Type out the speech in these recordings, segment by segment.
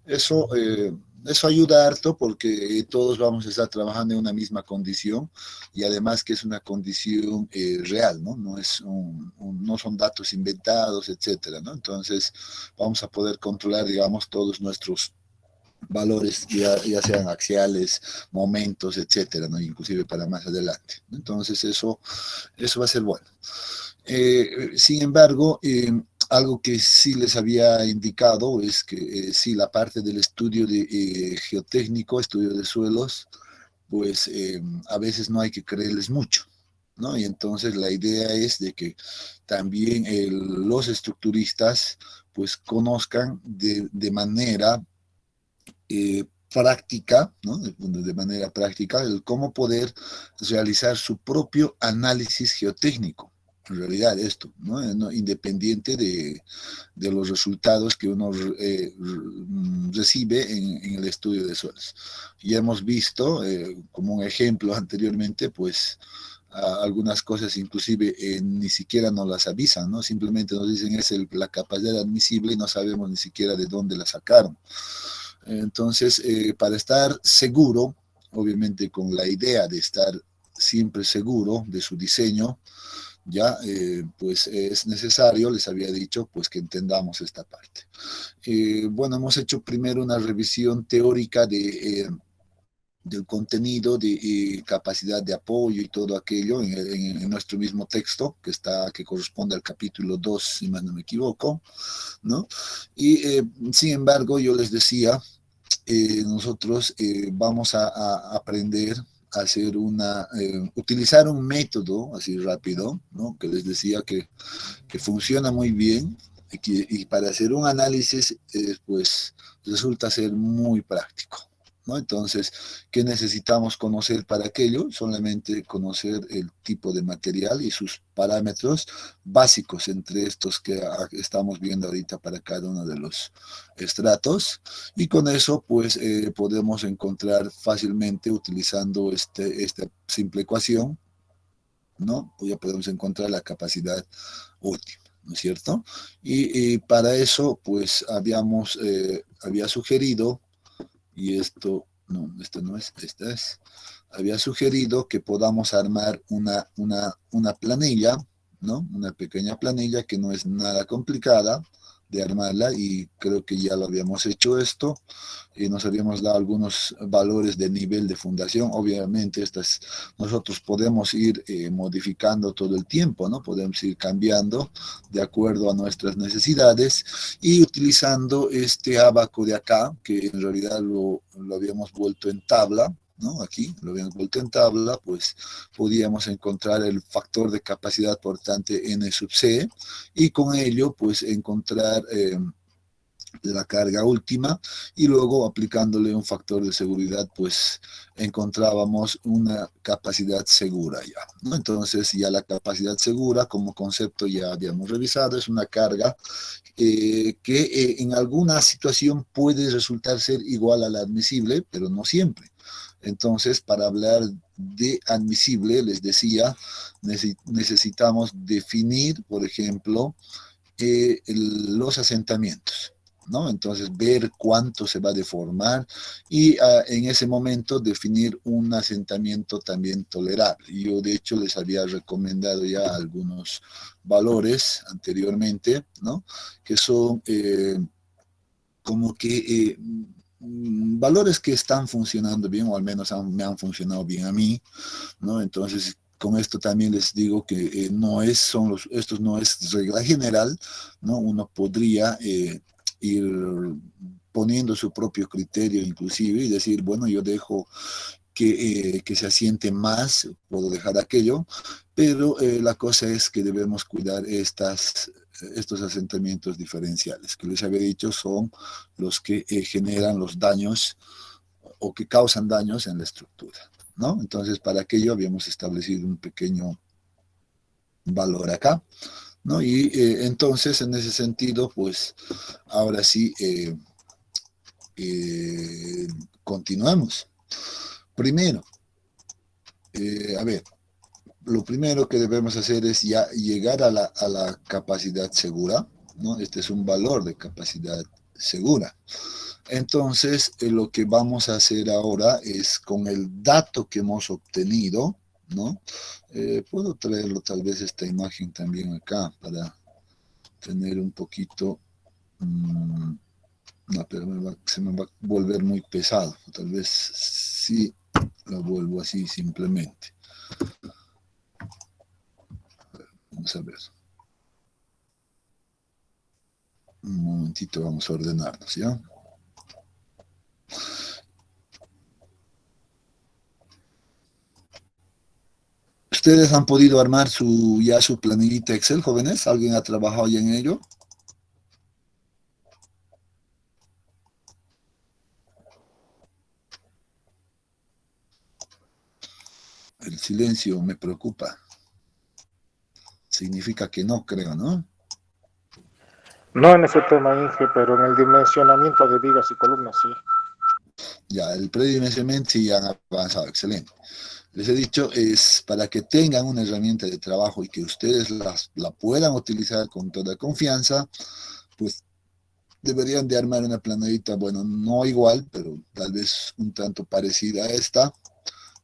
Eso, eso ayuda harto porque todos vamos a estar trabajando en una misma condición y además que es una condición real, ¿no? No son datos inventados, etcétera, ¿no? Entonces vamos a poder controlar, digamos, todos nuestros valores, ya sean axiales, momentos, etcétera, ¿no? Inclusive para más adelante. Entonces eso va a ser bueno. Sin embargo, algo que sí les había indicado es que sí, la parte del estudio de, geotécnico, estudio de suelos, pues a veces no hay que creerles mucho, ¿no? Y entonces la idea es de que también los estructuristas pues conozcan de manera práctica, ¿no? De manera práctica, el cómo poder realizar su propio análisis geotécnico. En realidad esto, ¿no? Independiente de los resultados que uno recibe en el estudio de suelos. Ya hemos visto, como un ejemplo anteriormente, pues algunas cosas inclusive ni siquiera nos las avisan, ¿no? Simplemente nos dicen es la capacidad admisible y no sabemos ni siquiera de dónde la sacaron. Entonces, para estar seguro, obviamente con la idea de estar siempre seguro de su diseño, ya pues es necesario, les había dicho, pues que entendamos esta parte. Bueno, hemos hecho primero una revisión teórica del contenido, de capacidad de apoyo y todo aquello en nuestro mismo texto, que corresponde al capítulo 2 si más no me equivoco, ¿no? Y sin embargo, yo les decía, nosotros vamos a aprender a hacer utilizar un método así rápido, ¿no? Que les decía que funciona muy bien y para hacer un análisis, pues resulta ser muy práctico. ¿No? Entonces, ¿qué necesitamos conocer para aquello? Solamente conocer el tipo de material y sus parámetros básicos entre estos que estamos viendo ahorita para cada uno de los estratos. Y con eso, pues, podemos encontrar fácilmente, utilizando esta simple ecuación, ¿no? Pues ya podemos encontrar la capacidad última, ¿no es cierto? Y para eso, pues, había sugerido, y esto no es, esta es, había sugerido que podamos armar una planilla, ¿no? Una pequeña planilla que no es nada complicada de armarla y creo que ya lo habíamos hecho esto y nos habíamos dado algunos valores de nivel de fundación. Obviamente nosotros podemos ir modificando todo el tiempo, ¿no? Podemos ir cambiando de acuerdo a nuestras necesidades y utilizando este abaco de acá, que en realidad lo habíamos vuelto en tabla, ¿no? Aquí lo habíamos vuelto en tabla, pues podíamos encontrar el factor de capacidad portante N sub C y con ello pues encontrar la carga última y luego aplicándole un factor de seguridad pues encontrábamos una capacidad segura ya, ¿no? Entonces ya la capacidad segura como concepto ya habíamos revisado, es una carga que en alguna situación puede resultar ser igual a la admisible, pero no siempre. Entonces, para hablar de admisible, les decía, necesitamos definir, por ejemplo, los asentamientos, ¿no? Entonces, ver cuánto se va a deformar y en ese momento definir un asentamiento también tolerable. Yo, de hecho, les había recomendado ya algunos valores anteriormente, ¿no? Que son como que valores que están funcionando bien, o al menos me han funcionado bien a mí, ¿no? Entonces, con esto también les digo que esto no es regla general, ¿no? Uno podría ir poniendo su propio criterio inclusive y decir, bueno, yo dejo que se asiente más, puedo dejar aquello, pero la cosa es que debemos cuidar estos asentamientos diferenciales, que les había dicho son los que generan los daños o que causan daños en la estructura, ¿no? Entonces, para aquello habíamos establecido un pequeño valor acá, ¿no? Y entonces, en ese sentido, pues, ahora sí, eh, continuamos. Primero, a ver, lo primero que debemos hacer es ya llegar a la capacidad segura, ¿no? Este es un valor de capacidad segura. Entonces, lo que vamos a hacer ahora es con el dato que hemos obtenido, ¿no? Puedo traerlo tal vez esta imagen también acá para tener un poquito... no, pero se me va a volver muy pesado. Tal vez sí lo vuelvo así simplemente. Vamos a ver. Un momentito, vamos a ordenarnos, ¿ya? ¿Ustedes han podido armar ya su planillita Excel, jóvenes? ¿Alguien ha trabajado ya en ello? El silencio me preocupa. Significa que no, creo, ¿no? No en ese tema, Inge, pero en el dimensionamiento de vigas y columnas, sí. Ya, el predimensionamiento sí han avanzado, excelente. Les he dicho, es para que tengan una herramienta de trabajo y que ustedes la puedan utilizar con toda confianza, pues deberían de armar una planadita, bueno, no igual, pero tal vez un tanto parecida a esta,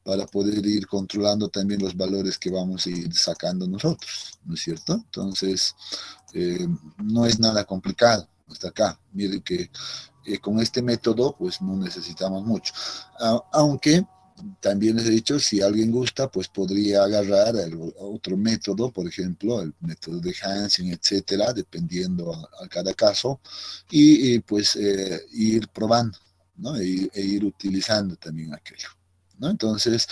para poder ir controlando también los valores que vamos a ir sacando nosotros, ¿no es cierto? Entonces, no es nada complicado hasta acá. Miren que con este método, pues no necesitamos mucho. Aunque también les he dicho, si alguien gusta, pues podría agarrar otro método, por ejemplo, el método de Hansen, etcétera, dependiendo a cada caso, y pues ir probando, ¿no? Ir utilizando también aquello, ¿no? Entonces,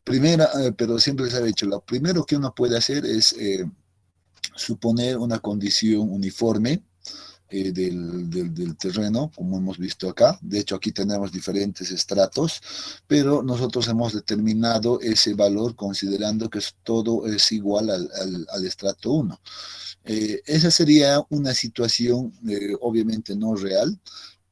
pero siempre les he dicho, lo primero que uno puede hacer es suponer una condición uniforme del terreno, como hemos visto acá. De hecho, aquí tenemos diferentes estratos, pero nosotros hemos determinado ese valor considerando que todo es igual al estrato 1. Esa sería una situación obviamente no real,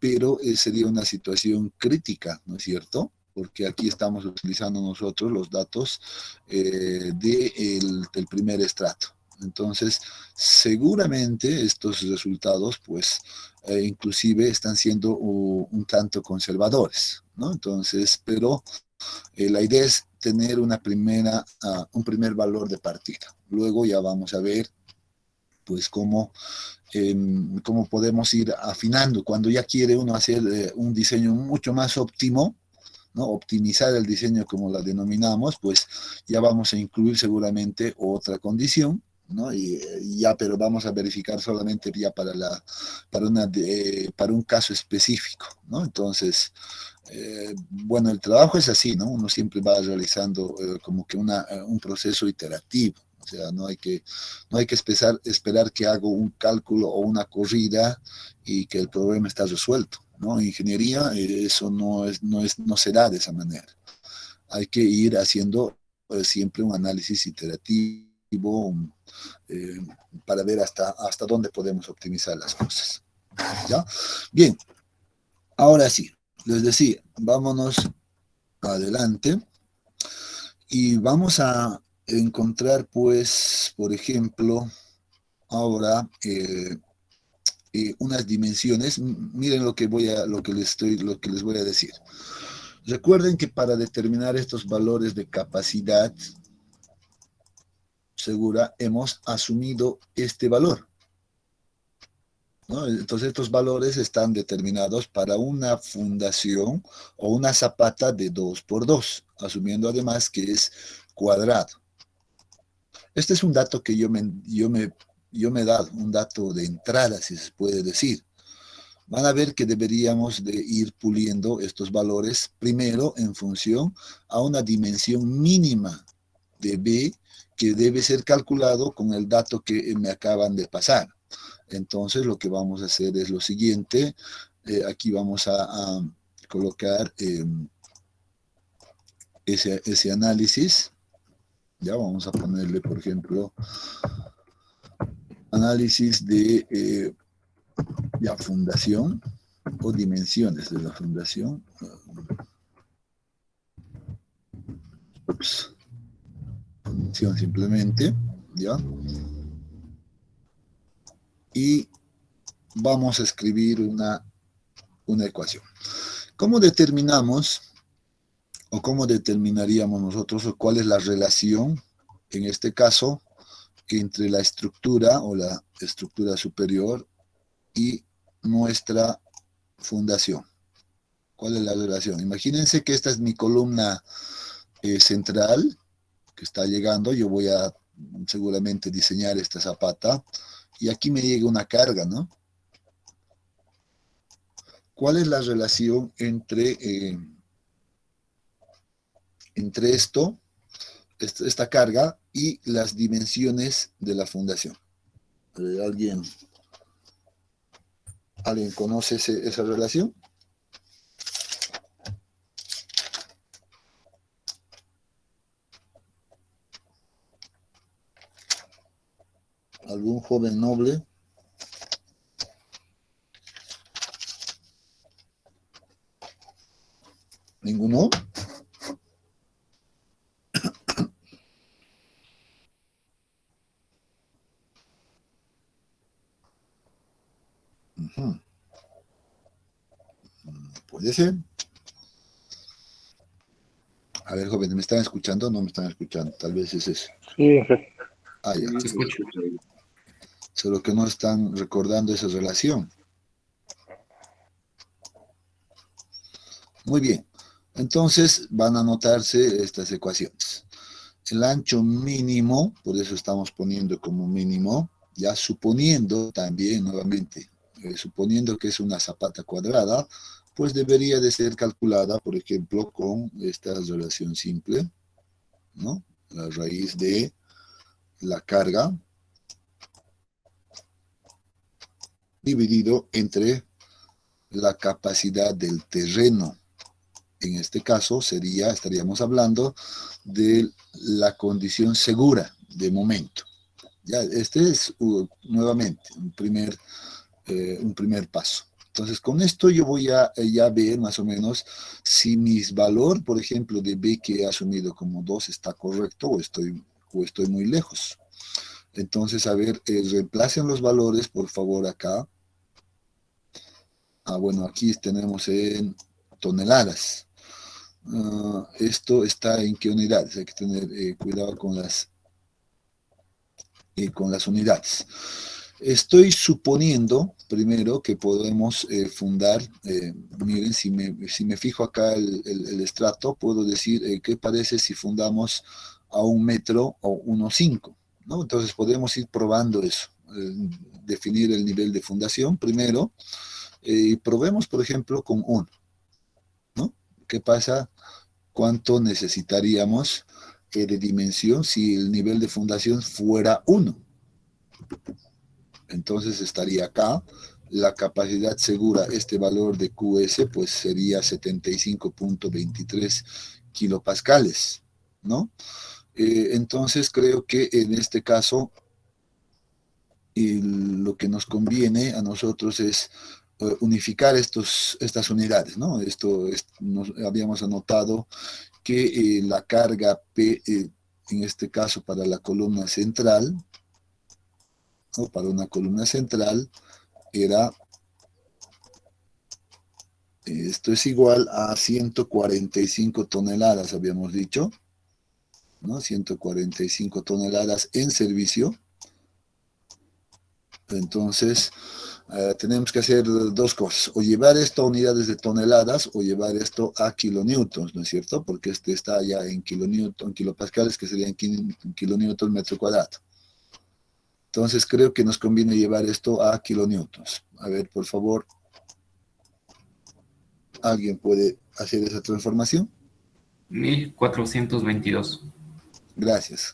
pero sería una situación crítica, ¿no es cierto? Porque aquí estamos utilizando nosotros los datos del primer estrato. Entonces, seguramente estos resultados, pues, inclusive están siendo un tanto conservadores, ¿no? Entonces, pero la idea es tener un primer valor de partida. Luego ya vamos a ver, pues, cómo podemos ir afinando. Cuando ya quiere uno hacer un diseño mucho más óptimo, ¿no? Optimizar el diseño como la denominamos, pues ya vamos a incluir seguramente otra condición, ¿no? Y ya, pero vamos a verificar solamente ya para un caso específico, ¿no? Entonces, bueno, el trabajo es así, ¿no? Uno siempre va realizando como que un proceso iterativo. O sea, no hay que esperar que haga un cálculo o una corrida y que el problema está resuelto, ¿no? En ingeniería eso no se da de esa manera. Hay que ir haciendo siempre un análisis iterativo eh, para ver hasta dónde podemos optimizar las cosas. ¿Ya? Bien, ahora sí, les decía, vámonos adelante y vamos a encontrar, pues, por ejemplo, ahora unas dimensiones. Miren lo que les voy a decir. Recuerden que para determinar estos valores de capacidad segura hemos asumido este valor, ¿no? Entonces estos valores están determinados para una fundación o una zapata de 2 por 2, asumiendo además que es cuadrado. Este es un dato que yo me he dado, un dato de entrada, si se puede decir. Van a ver que deberíamos de ir puliendo estos valores primero en función a una dimensión mínima de B que debe ser calculado con el dato que me acaban de pasar. Entonces lo que vamos a hacer es lo siguiente. Aquí vamos a colocar ese análisis. Ya vamos a ponerle, por ejemplo, análisis de fundación o dimensiones de la fundación. Ups. Función simplemente, ¿ya? Y vamos a escribir una una ecuación. ¿Cómo determinamos o cómo determinaríamos nosotros o cuál es la relación, en este caso, entre la estructura o la estructura superior y nuestra fundación? ¿Cuál es la relación? Imagínense que esta es mi columna central que está llegando. Yo voy a seguramente diseñar esta zapata y aquí me llega una carga, ¿no? ¿Cuál es la relación entre esta carga y las dimensiones de la fundación? ¿Alguien conoce esa relación? ¿Algún joven noble? ¿Ninguno? Uh-huh. Puede ser. A ver, jóvenes, ¿me están escuchando o no me están escuchando? Tal vez es eso. Sí, Ah, ya. Se escucha. Solo que no están recordando esa relación. Muy bien. Entonces van a anotarse estas ecuaciones. El ancho mínimo, por eso estamos poniendo como mínimo, ya suponiendo también, nuevamente, suponiendo que es una zapata cuadrada, pues debería de ser calculada, por ejemplo, con esta relación simple, ¿no? La raíz de la carga dividido entre la capacidad del terreno. En este caso estaríamos hablando de la condición segura de momento. Ya, este es nuevamente un primer paso. Entonces, con esto yo voy a ya ver más o menos si mi valor, por ejemplo, de B que he asumido como 2 está correcto o estoy muy lejos. Entonces, a ver, reemplacen los valores, por favor, acá. Bueno, aquí tenemos en toneladas. Esto está en qué unidades. Hay que tener cuidado con las unidades. Estoy suponiendo, primero, que podemos fundar, miren, si me fijo acá el estrato, puedo decir, ¿qué parece si fundamos a 1 metro o 1,5? ¿No? Entonces podemos ir probando eso, definir el nivel de fundación primero, y probemos, por ejemplo, con 1, ¿no? ¿Qué pasa? ¿Cuánto necesitaríamos de dimensión si el nivel de fundación fuera 1? Entonces estaría acá, la capacidad segura, este valor de QS, pues sería 75.23 kilopascales, ¿no? Entonces creo que en este caso lo que nos conviene a nosotros es unificar estas unidades, ¿no? Nos habíamos anotado que la carga P, en este caso para la columna central, ¿no? Para una columna central, esto es igual a 145 toneladas, habíamos dicho, ¿no? 145 toneladas en servicio. Entonces, tenemos que hacer dos cosas, o llevar esto a unidades de toneladas o llevar esto a kilonewtons, ¿no es cierto? Porque este está ya en kilopascales, que serían kilonewton metro cuadrado. Entonces, creo que nos conviene llevar esto a kilonewtons. A ver, por favor, ¿alguien puede hacer esa transformación? 1422. Gracias.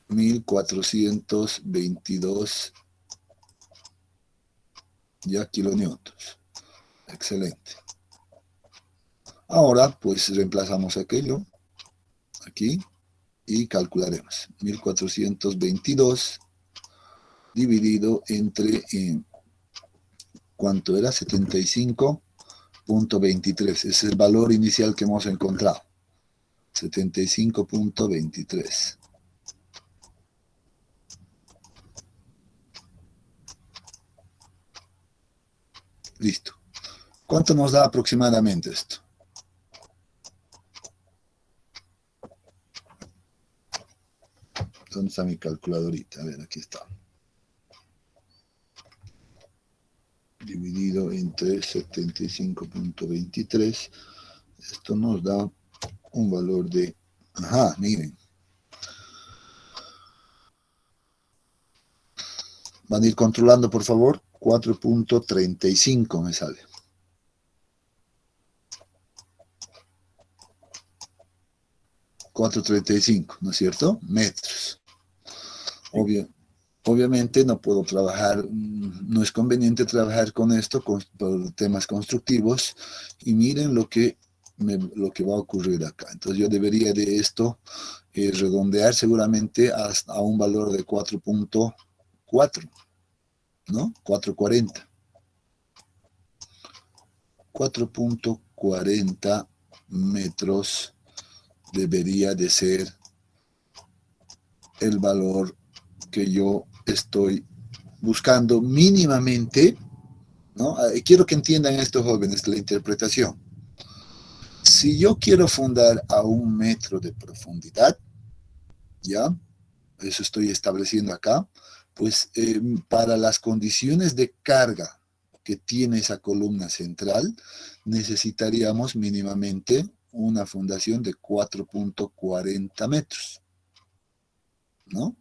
1422 ya kilonewtons. Excelente. Ahora, pues reemplazamos aquello aquí y calcularemos. 1422 dividido entre, ¿cuánto era? 75.23. Ese es el valor inicial que hemos encontrado. 75.23. Listo. ¿Cuánto nos da aproximadamente esto? ¿Dónde está mi calculadorita? A ver, aquí está. Dividido entre 75.23. Esto nos da un valor de... Ajá, miren. Van a ir controlando, por favor. 4.35 me sale. 4.35, ¿no es cierto? Metros. Obviamente no puedo trabajar, no es conveniente trabajar con esto, por temas constructivos, y miren lo que va a ocurrir acá. Entonces yo debería de esto redondear seguramente hasta a un valor de 4.4, ¿no? 4.40. 4.40 metros debería de ser el valor que yo estoy buscando mínimamente, ¿no? Quiero que entiendan estos jóvenes la interpretación. Si yo quiero fundar a 1 metro de profundidad, ¿ya? Eso estoy estableciendo acá, pues para las condiciones de carga que tiene esa columna central, necesitaríamos mínimamente una fundación de 4.40 metros, ¿no?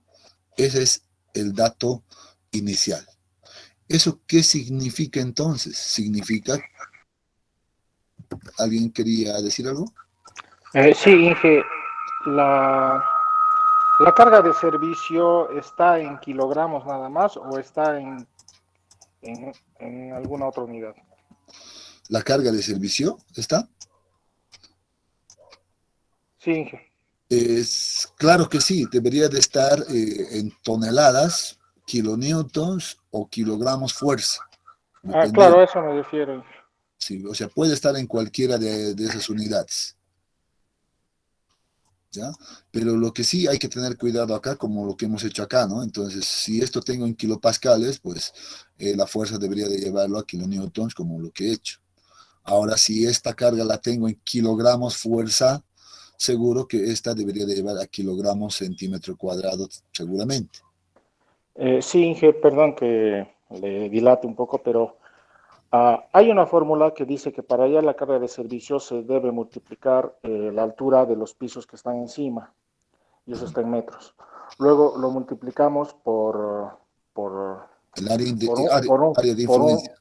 Ese es el dato inicial. ¿Eso qué significa entonces? Significa... ¿Alguien quería decir algo? Sí, Inge, la, la carga de servicio está en kilogramos nada más o está en alguna otra unidad. ¿La carga de servicio está? Sí, Inge. Es claro que sí, debería de estar en toneladas, kilonewtons o kilogramos fuerza, Claro, dependiendo. a eso me refiero, Inge. Sí, o sea, puede estar en cualquiera de esas unidades, ¿ya? Pero lo que sí hay que tener cuidado acá, como lo que hemos hecho acá, ¿no? Entonces, si esto tengo en kilopascales, pues la fuerza debería de llevarlo a kilonewtons, como lo que he hecho. Ahora, si esta carga la tengo en kilogramos fuerza, seguro que esta debería de llevar a kilogramos centímetro cuadrado, seguramente. Sí, Inge, perdón que le dilate un poco, pero hay una fórmula que dice que para hallar la carga de servicio se debe multiplicar la altura de los pisos que están encima, y eso está en metros. Luego lo multiplicamos por, El área de, por un, área, por un, área de por influencia.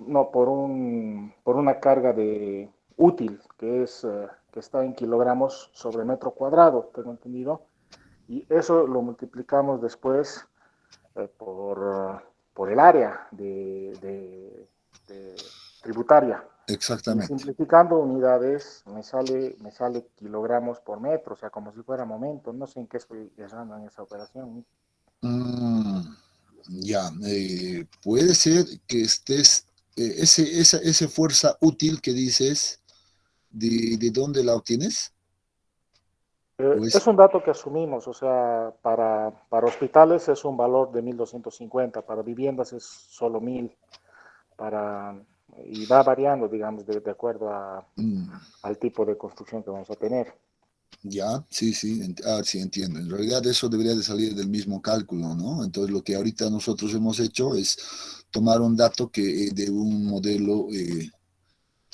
un, no, por una carga de útil, que está en kilogramos sobre metro cuadrado, tengo entendido, y eso lo multiplicamos después por el área de tributaria. Y Exactamente. simplificando unidades, me sale kilogramos por metro, o sea, como si fuera momento. No sé en qué estoy errando en esa operación. Mm, ya, puede ser que estés, esa fuerza útil que dices, ¿de dónde la obtienes? Es Pues un dato que asumimos, o sea, para hospitales es un valor de 1.250, para viviendas es solo 1.000, para, y va variando, digamos, de acuerdo al tipo de construcción que vamos a tener. ya, sí, sí, sí entiendo. En realidad eso debería de salir del mismo cálculo, ¿no? Entonces lo que ahorita nosotros hemos hecho es tomar un dato que de un modelo,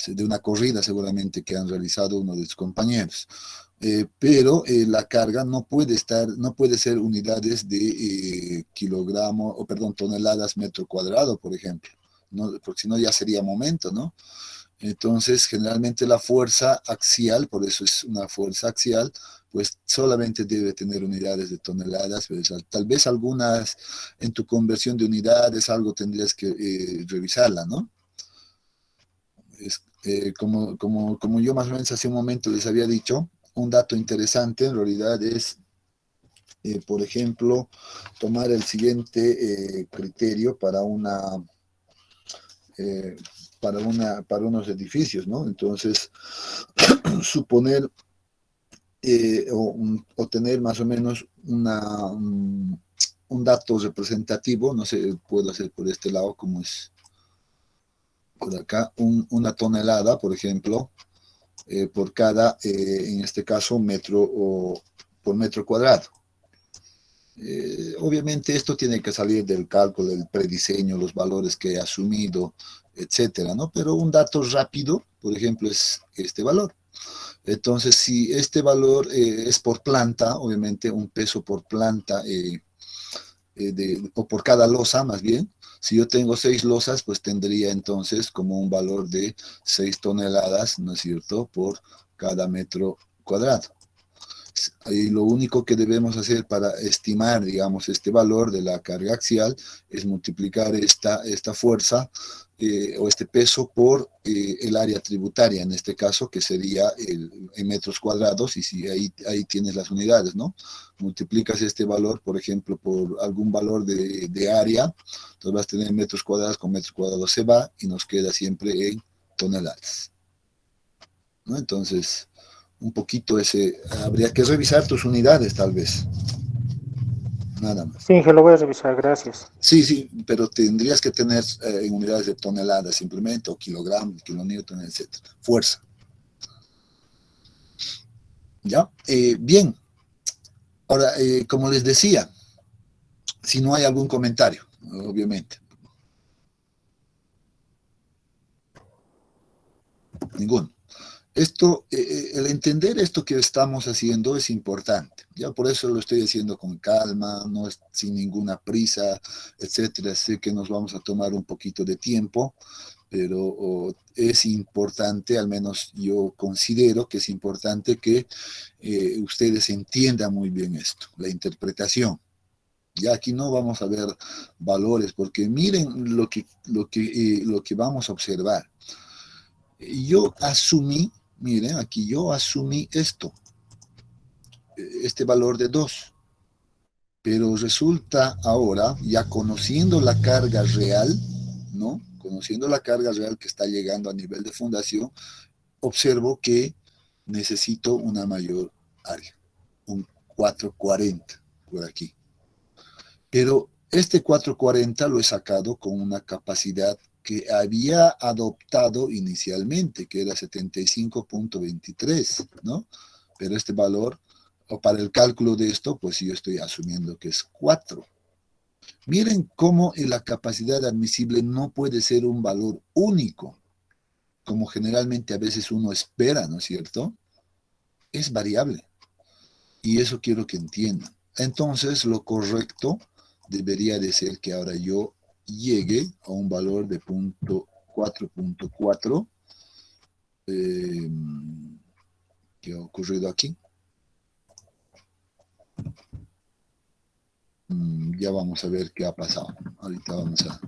de una corrida seguramente que han realizado uno de sus compañeros. Pero la carga no puede estar, no puede ser unidades de kilogramos, o perdón, toneladas metro cuadrado, por ejemplo, ¿no? Porque si no ya sería momento, ¿no? Entonces, generalmente la fuerza axial, por eso es una fuerza axial, pues solamente debe tener unidades de toneladas, pero tal vez algunas en tu conversión de unidades, algo tendrías que revisarla, ¿no? Como yo más o menos hace un momento les había dicho, un dato interesante en realidad es, por ejemplo, tomar el siguiente criterio eh, para unos edificios, ¿no? Entonces, suponer o tener más o menos un dato representativo, no sé, puedo hacer por este lado como es. por acá, una tonelada, por ejemplo, por cada, en este caso, metro o por metro cuadrado. Obviamente esto tiene que salir del cálculo, del prediseño, los valores que he asumido, etcétera, ¿no? Pero un dato rápido, por ejemplo, es este valor. Entonces, si este valor es por planta, obviamente un peso por planta o por cada losa, más bien, si yo tengo 6 losas, pues tendría entonces como un valor de 6 toneladas, ¿no es cierto?, por cada metro cuadrado. Y lo único que debemos hacer para estimar, digamos, este valor de la carga axial es multiplicar esta fuerza o este peso por el área tributaria, en este caso, que sería en metros cuadrados, y si ahí tienes las unidades, ¿no? Multiplicas este valor, por ejemplo, por algún valor de área, entonces vas a tener metros cuadrados con metros cuadrados se va y nos queda siempre en toneladas, ¿no? Entonces, un poquito habría que revisar tus unidades tal vez, nada más. Sí, Inge, lo voy a revisar, gracias. Sí, sí, pero tendrías que tener en unidades de toneladas simplemente, o kilogramos, kilonewton, etcétera. Fuerza. ¿Ya? Bien, ahora, como les decía, si no hay algún comentario, obviamente. Ninguno. El entender esto que estamos haciendo es importante. Ya por eso lo estoy haciendo con calma, no es sin ninguna prisa, etcétera. Sé que nos vamos a tomar un poquito de tiempo, pero es importante, al menos yo considero que es importante que ustedes entiendan muy bien esto, la interpretación. Ya aquí no vamos a ver valores, porque miren lo que vamos a observar. Yo asumí, miren, aquí yo asumí esto, este valor de 2, pero resulta ahora, ya conociendo la carga real, ¿no? Conociendo la carga real que está llegando a nivel de fundación, observo que necesito una mayor área, un 440 por aquí. Pero este 440 lo he sacado con una capacidad que había adoptado inicialmente, que era 75.23, ¿no? Pero este valor, o para el cálculo de esto, pues yo estoy asumiendo que es 4. Miren cómo la capacidad admisible no puede ser un valor único, como generalmente a veces uno espera, ¿no es cierto? Es variable. Y eso quiero que entiendan. Entonces, lo correcto debería de ser que ahora yo llegue a un valor de 4.4. ¿Qué ha ocurrido aquí? Ya vamos a ver qué ha pasado. Ahorita vamos a...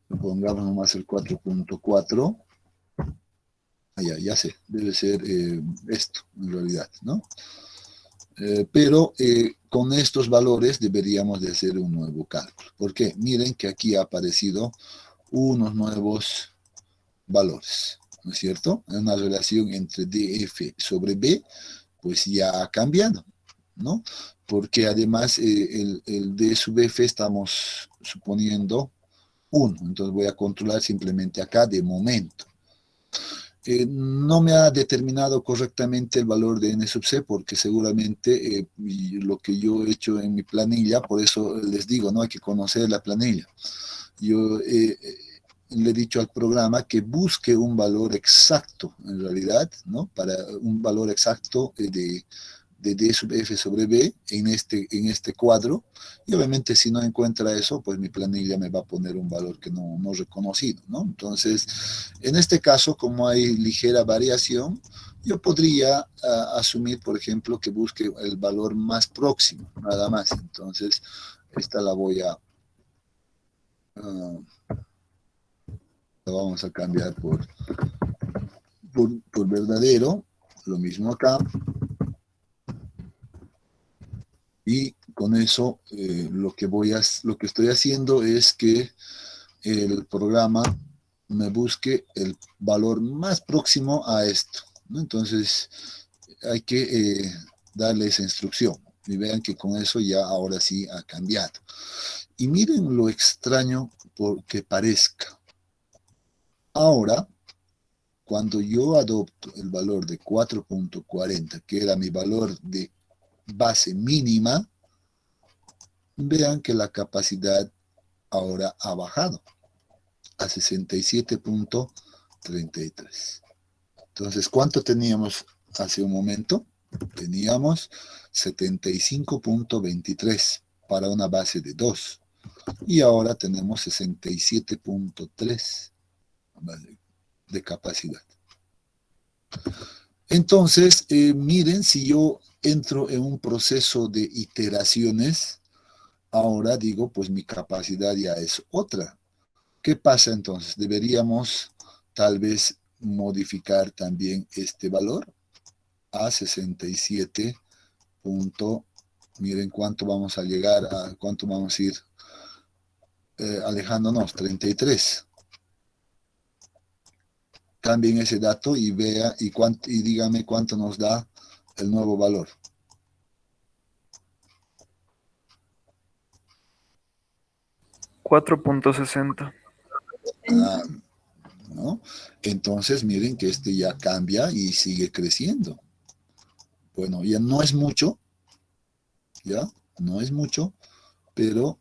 Pongamos nomás el 4.4. Ya sé, debe ser esto en realidad, ¿no? Pero con estos valores deberíamos de hacer un nuevo cálculo. ¿Por qué? Miren que aquí ha aparecido unos nuevos valores, ¿no es cierto? Una relación entre DF sobre B, pues ya ha cambiado, ¿no? Porque además el D sub F estamos suponiendo 1, entonces voy a controlar simplemente acá de momento. No me ha determinado correctamente el valor de n sub c, porque seguramente lo que yo he hecho en mi planilla, por eso les digo, no hay que conocer la planilla. Yo le he dicho al programa que busque un valor exacto, en realidad, ¿no? Para un valor exacto de D sub F sobre B en este cuadro, y obviamente si no encuentra eso, pues mi planilla me va a poner un valor que no reconocido, ¿no? Entonces, en este caso, como hay ligera variación, yo podría asumir, por ejemplo, que busque el valor más próximo, nada más. Entonces, esta la vamos a cambiar por verdadero, lo mismo acá. Y con eso lo que estoy haciendo es que el programa me busque el valor más próximo a esto, ¿no? Entonces hay que darle esa instrucción y vean que con eso ya ahora sí ha cambiado. Y miren lo extraño porque parezca. Ahora, cuando yo adopto el valor de 4.40, que era mi valor de base mínima, vean que la capacidad ahora ha bajado a 67.33. Entonces, ¿cuánto teníamos hace un momento? Teníamos 75.23 para una base de 2. Y ahora tenemos 67.3 de capacidad. Entonces, miren, si yo entro en un proceso de iteraciones, ahora digo, pues mi capacidad ya es otra. ¿Qué pasa entonces? Deberíamos tal vez modificar también este valor a 67. Miren cuánto vamos a llegar, a cuánto vamos a ir alejándonos, 33. Cambien ese dato y vea y díganme cuánto nos da el nuevo valor. 4.60. Ah, ¿no? Entonces miren que este ya cambia y sigue creciendo. Bueno, ya no es mucho, ya no es mucho, pero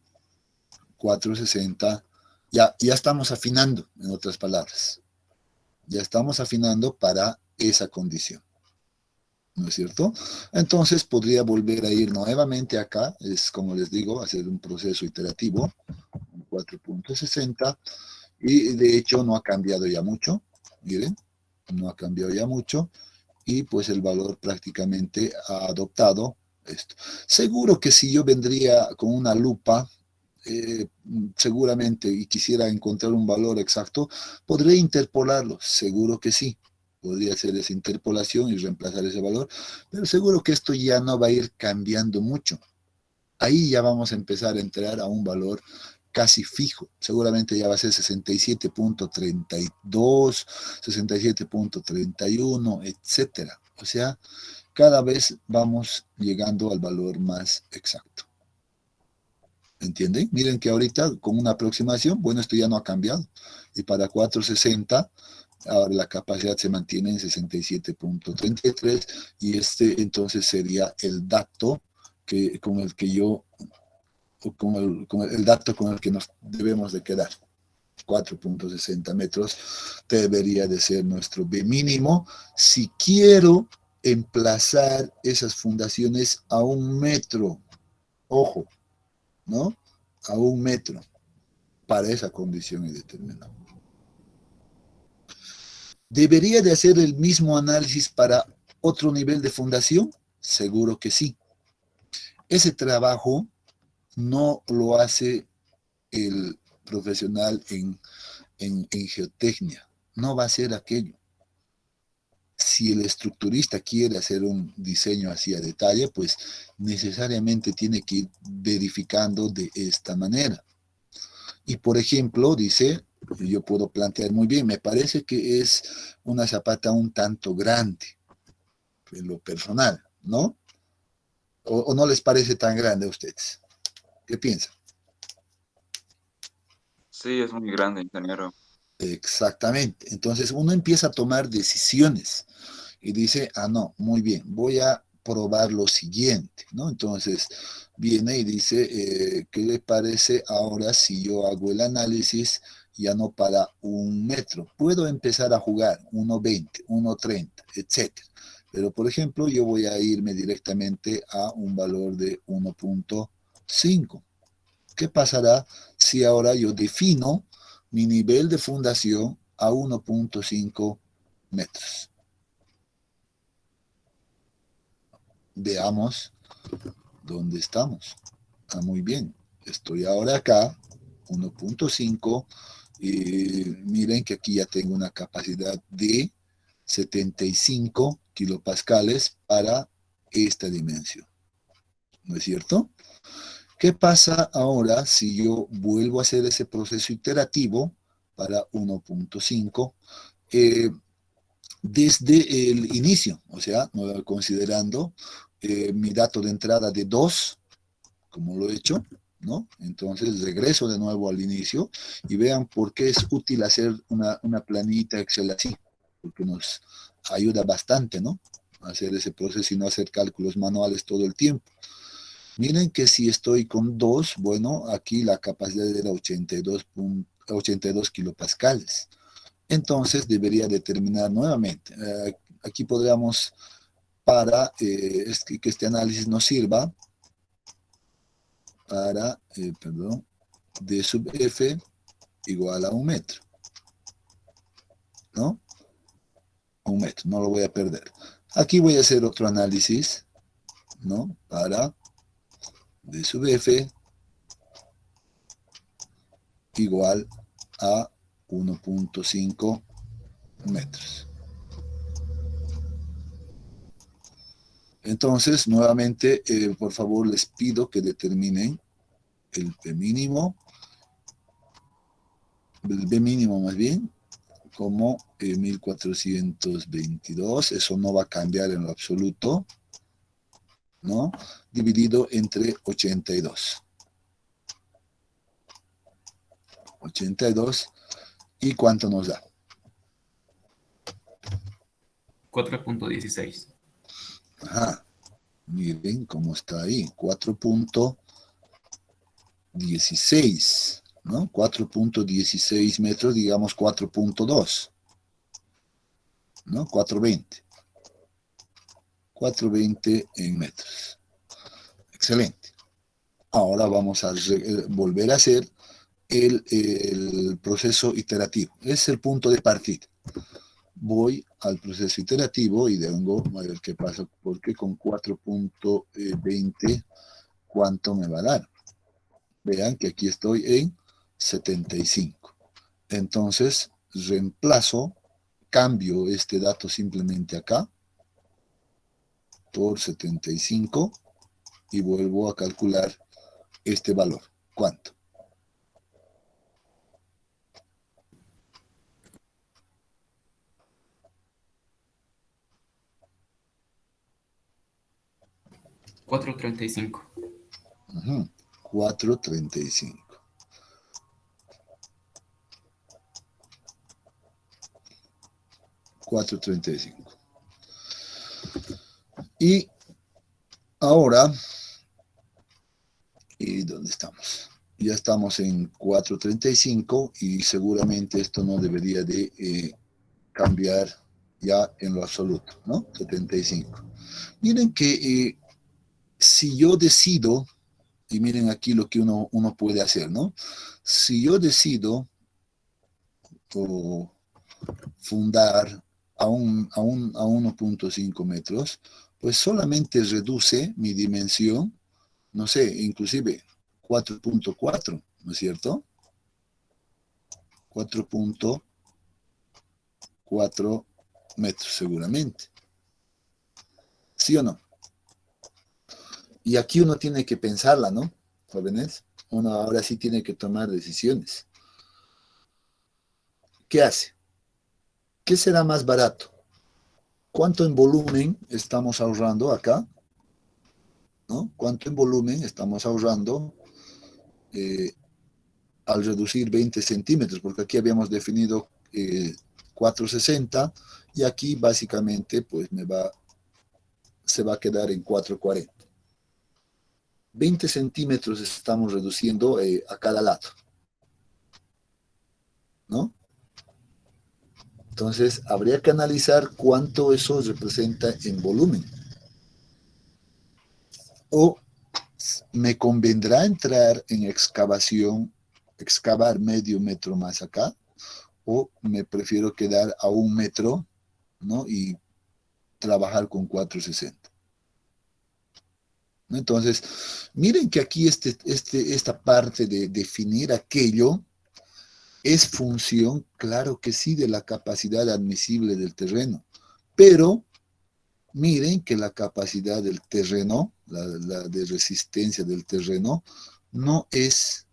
460, ya estamos afinando, en otras palabras. Ya estamos afinando para esa condición. ¿No es cierto? Entonces podría volver a ir nuevamente acá, es como les digo, hacer un proceso iterativo, 4.60, y de hecho no ha cambiado ya mucho, miren, no ha cambiado ya mucho, y pues el valor prácticamente ha adoptado esto. Seguro que si yo vendría con una lupa, eh, seguramente, y quisiera encontrar un valor exacto, podré interpolarlo, seguro que sí. Podría hacer esa interpolación y reemplazar ese valor, pero seguro que esto ya no va a ir cambiando mucho. Ahí ya vamos a empezar a entrar a un valor casi fijo. Seguramente ya va a ser 67.32, 67.31, etcétera. O sea, cada vez vamos llegando al valor más exacto. ¿Entienden? Miren que ahorita con una aproximación, bueno, esto ya no ha cambiado. Y para 460, ahora la capacidad se mantiene en 67.33 y este entonces sería el dato con el que yo, el dato con el que nos debemos de quedar. 4.60 metros debería de ser nuestro B mínimo si quiero emplazar esas fundaciones a 1 metro. Ojo, ¿no? A 1 metro para esa condición indeterminada. ¿Debería de hacer el mismo análisis para otro nivel de fundación? Seguro que sí. Ese trabajo no lo hace el profesional en geotecnia. No va a ser aquello. Si el estructurista quiere hacer un diseño así a detalle, pues necesariamente tiene que ir verificando de esta manera. Y por ejemplo, dice, yo puedo plantear muy bien, me parece que es una zapata un tanto grande, en lo personal, ¿no? O no les parece tan grande a ustedes. ¿Qué piensan? Sí, es muy grande, ingeniero. Exactamente. Entonces uno empieza a tomar decisiones y dice, ah, no, muy bien, voy a probar lo siguiente, ¿no? Entonces viene y dice, ¿qué le parece ahora si yo hago el análisis ya no para 1 metro? Puedo empezar a jugar 1.20, 1.30, etcétera. Pero, por ejemplo, yo voy a irme directamente a un valor de 1.5. ¿Qué pasará si ahora yo defino mi nivel de fundación a 1.5 metros? Veamos dónde estamos. Ah, muy bien. Estoy ahora acá, 1.5. Y miren que aquí ya tengo una capacidad de 75 kilopascales para esta dimensión. ¿No es cierto? ¿Qué pasa ahora si yo vuelvo a hacer ese proceso iterativo para 1.5 desde el inicio? O sea, considerando mi dato de entrada de 2, como lo he hecho, ¿no? Entonces regreso de nuevo al inicio y vean por qué es útil hacer una planilla Excel así, porque nos ayuda bastante, ¿no? Hacer ese proceso y no hacer cálculos manuales todo el tiempo. Miren que si estoy con 2, bueno, aquí la capacidad era 82 kilopascales. Entonces debería determinar nuevamente. Aquí podríamos, para que este análisis nos sirva, para, perdón, D sub F igual a 1 metro, ¿no? 1 metro, no lo voy a perder. Aquí voy a hacer otro análisis, ¿no? Para D sub F igual a 1.5 metros. Entonces, nuevamente, por favor, les pido que determinen el P mínimo, el B mínimo más bien, como 1422, eso no va a cambiar en lo absoluto, ¿no? Dividido entre 82. 82, ¿y cuánto nos da? 4.16. Ajá, miren cómo está ahí, 4.16, ¿no? 4.16 metros, digamos 4.2, ¿no? 4.20. 420 en metros. Excelente. Ahora vamos a volver a hacer el proceso iterativo. Es el punto de partida. Voy al proceso iterativo y vengo a ver qué pasa, porque con 4.20, ¿cuánto me va a dar? Vean que aquí estoy en 75. Entonces, reemplazo, cambio este dato simplemente acá por 75 y vuelvo a calcular este valor. ¿Cuánto? $4.35. 4.35. Y ahora, ¿y dónde estamos? Ya estamos en 4.35 y seguramente esto no debería de cambiar ya en lo absoluto, ¿no? 75. Miren que si yo decido, y miren aquí lo que uno puede hacer, ¿no? Si yo decido fundar a 1.5 metros, pues solamente reduce mi dimensión, no sé, inclusive 4.4, ¿no es cierto? 4.4 metros seguramente. ¿Sí o no? Y aquí uno tiene que pensarla, ¿no, jóvenes? Uno ahora sí tiene que tomar decisiones. ¿Qué hace? ¿Qué será más barato? ¿Cuánto en volumen estamos ahorrando acá? ¿No? ¿Cuánto en volumen estamos ahorrando al reducir 20 centímetros? Porque aquí habíamos definido 460 y aquí básicamente pues se va a quedar en 440. 20 centímetros estamos reduciendo a cada lado, ¿no? Entonces, habría que analizar cuánto eso representa en volumen. O me convendrá entrar en excavación, excavar medio metro más acá, o me prefiero quedar a 1 metro, ¿no? Y trabajar con 460. ¿No? Entonces, miren que aquí esta parte de definir aquello es función, claro que sí, de la capacidad admisible del terreno, pero miren que la capacidad del terreno, la de resistencia del terreno, no es,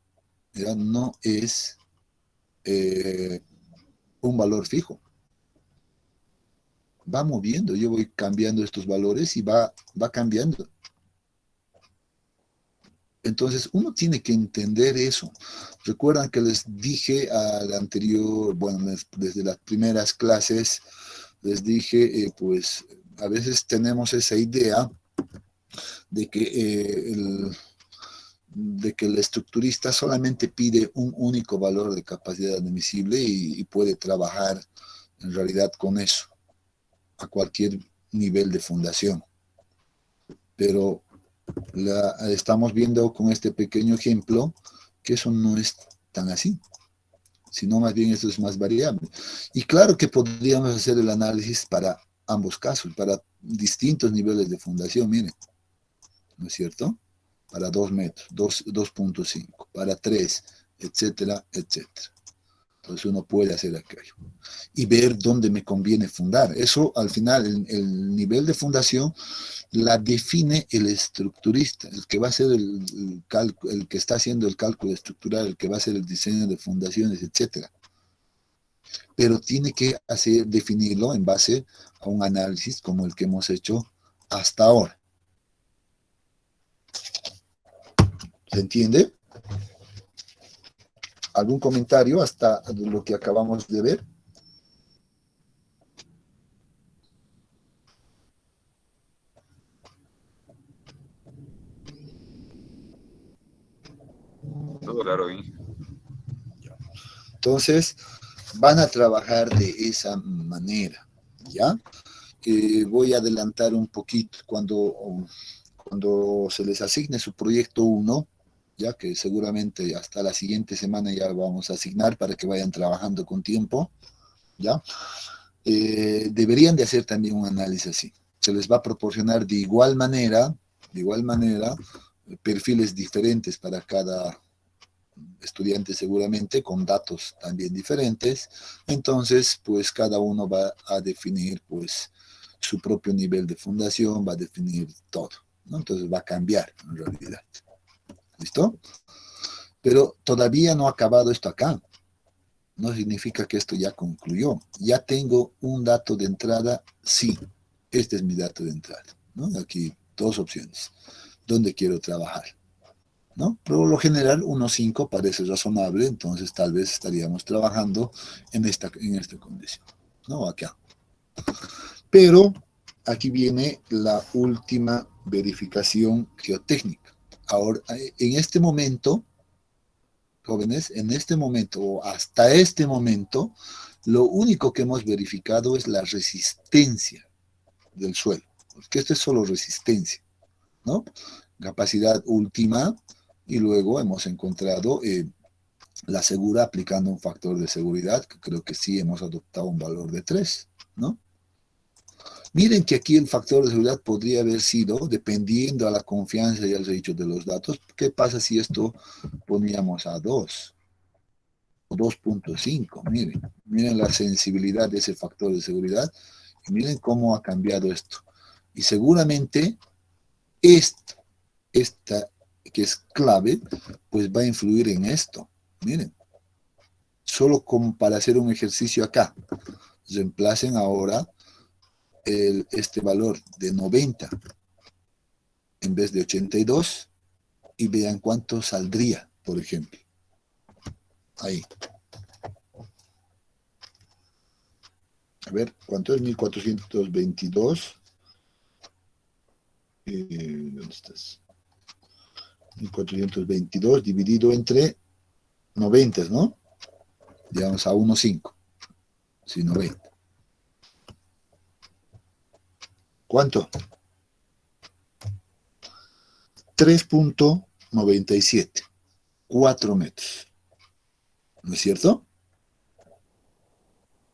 no es eh, un valor fijo. Va moviendo, yo voy cambiando estos valores y va cambiando. Entonces, uno tiene que entender eso. Recuerdan que les dije al anterior, bueno, desde las primeras clases, les dije, pues, a veces tenemos esa idea de que, de que el estructurista solamente pide un único valor de capacidad admisible y puede trabajar en realidad con eso, a cualquier nivel de fundación. Pero estamos viendo con este pequeño ejemplo que eso no es tan así, sino más bien esto es más variable. Y claro que podríamos hacer el análisis para ambos casos, para distintos niveles de fundación, miren, ¿no es cierto? Para 2 metros, 2.5, para 3, etcétera, etcétera. Entonces uno puede hacer aquello y ver dónde me conviene fundar. Eso al final, el nivel de fundación la define el estructurista, el que va a hacer el que está haciendo el cálculo estructural, el que va a hacer el diseño de fundaciones, etcétera. Pero tiene que definirlo en base a un análisis como el que hemos hecho hasta ahora. ¿Se entiende? ¿Algún comentario hasta lo que acabamos de ver? Todo claro, Inge. Entonces, van a trabajar de esa manera, ¿ya? Voy a adelantar un poquito cuando se les asigne su proyecto 1, ya que seguramente hasta la siguiente semana ya vamos a asignar para que vayan trabajando con tiempo, ¿ya? Deberían de hacer también un análisis así. Se les va a proporcionar de igual manera, perfiles diferentes para cada estudiante seguramente, con datos también diferentes. Entonces, pues cada uno va a definir pues su propio nivel de fundación, va a definir todo, ¿no? Entonces va a cambiar en realidad. ¿Listo? Pero todavía no ha acabado esto acá. No significa que esto ya concluyó. Ya tengo un dato de entrada, sí. Este es mi dato de entrada, ¿no? Aquí 2 opciones. ¿Dónde quiero trabajar? ¿No? Pero lo general 1.5 parece razonable, entonces tal vez estaríamos trabajando en esta condición, ¿no? Acá. Pero aquí viene la última verificación geotécnica. Ahora, en este momento, jóvenes, en este momento o hasta este momento, lo único que hemos verificado es la resistencia del suelo, porque esto es solo resistencia, ¿no? Capacidad última, y luego hemos encontrado la segura aplicando un factor de seguridad, que creo que sí hemos adoptado un valor de 3, ¿no? Miren que aquí el factor de seguridad podría haber sido, dependiendo a la confianza, ya les he dicho, de los datos, ¿qué pasa si esto poníamos a 2 o 2.5? Miren la sensibilidad de ese factor de seguridad y miren cómo ha cambiado esto. Y seguramente esta que es clave, pues va a influir en esto. Miren, solo como para hacer un ejercicio acá, reemplacen ahora este valor de 90 en vez de 82 y vean cuánto saldría, por ejemplo. Ahí. A ver, ¿cuánto es 1422? ¿Dónde estás? 1422 dividido entre 90, ¿no? Digamos a 1.5. Sí, 90. ¿Cuánto? 3.97. 4 metros. ¿No es cierto?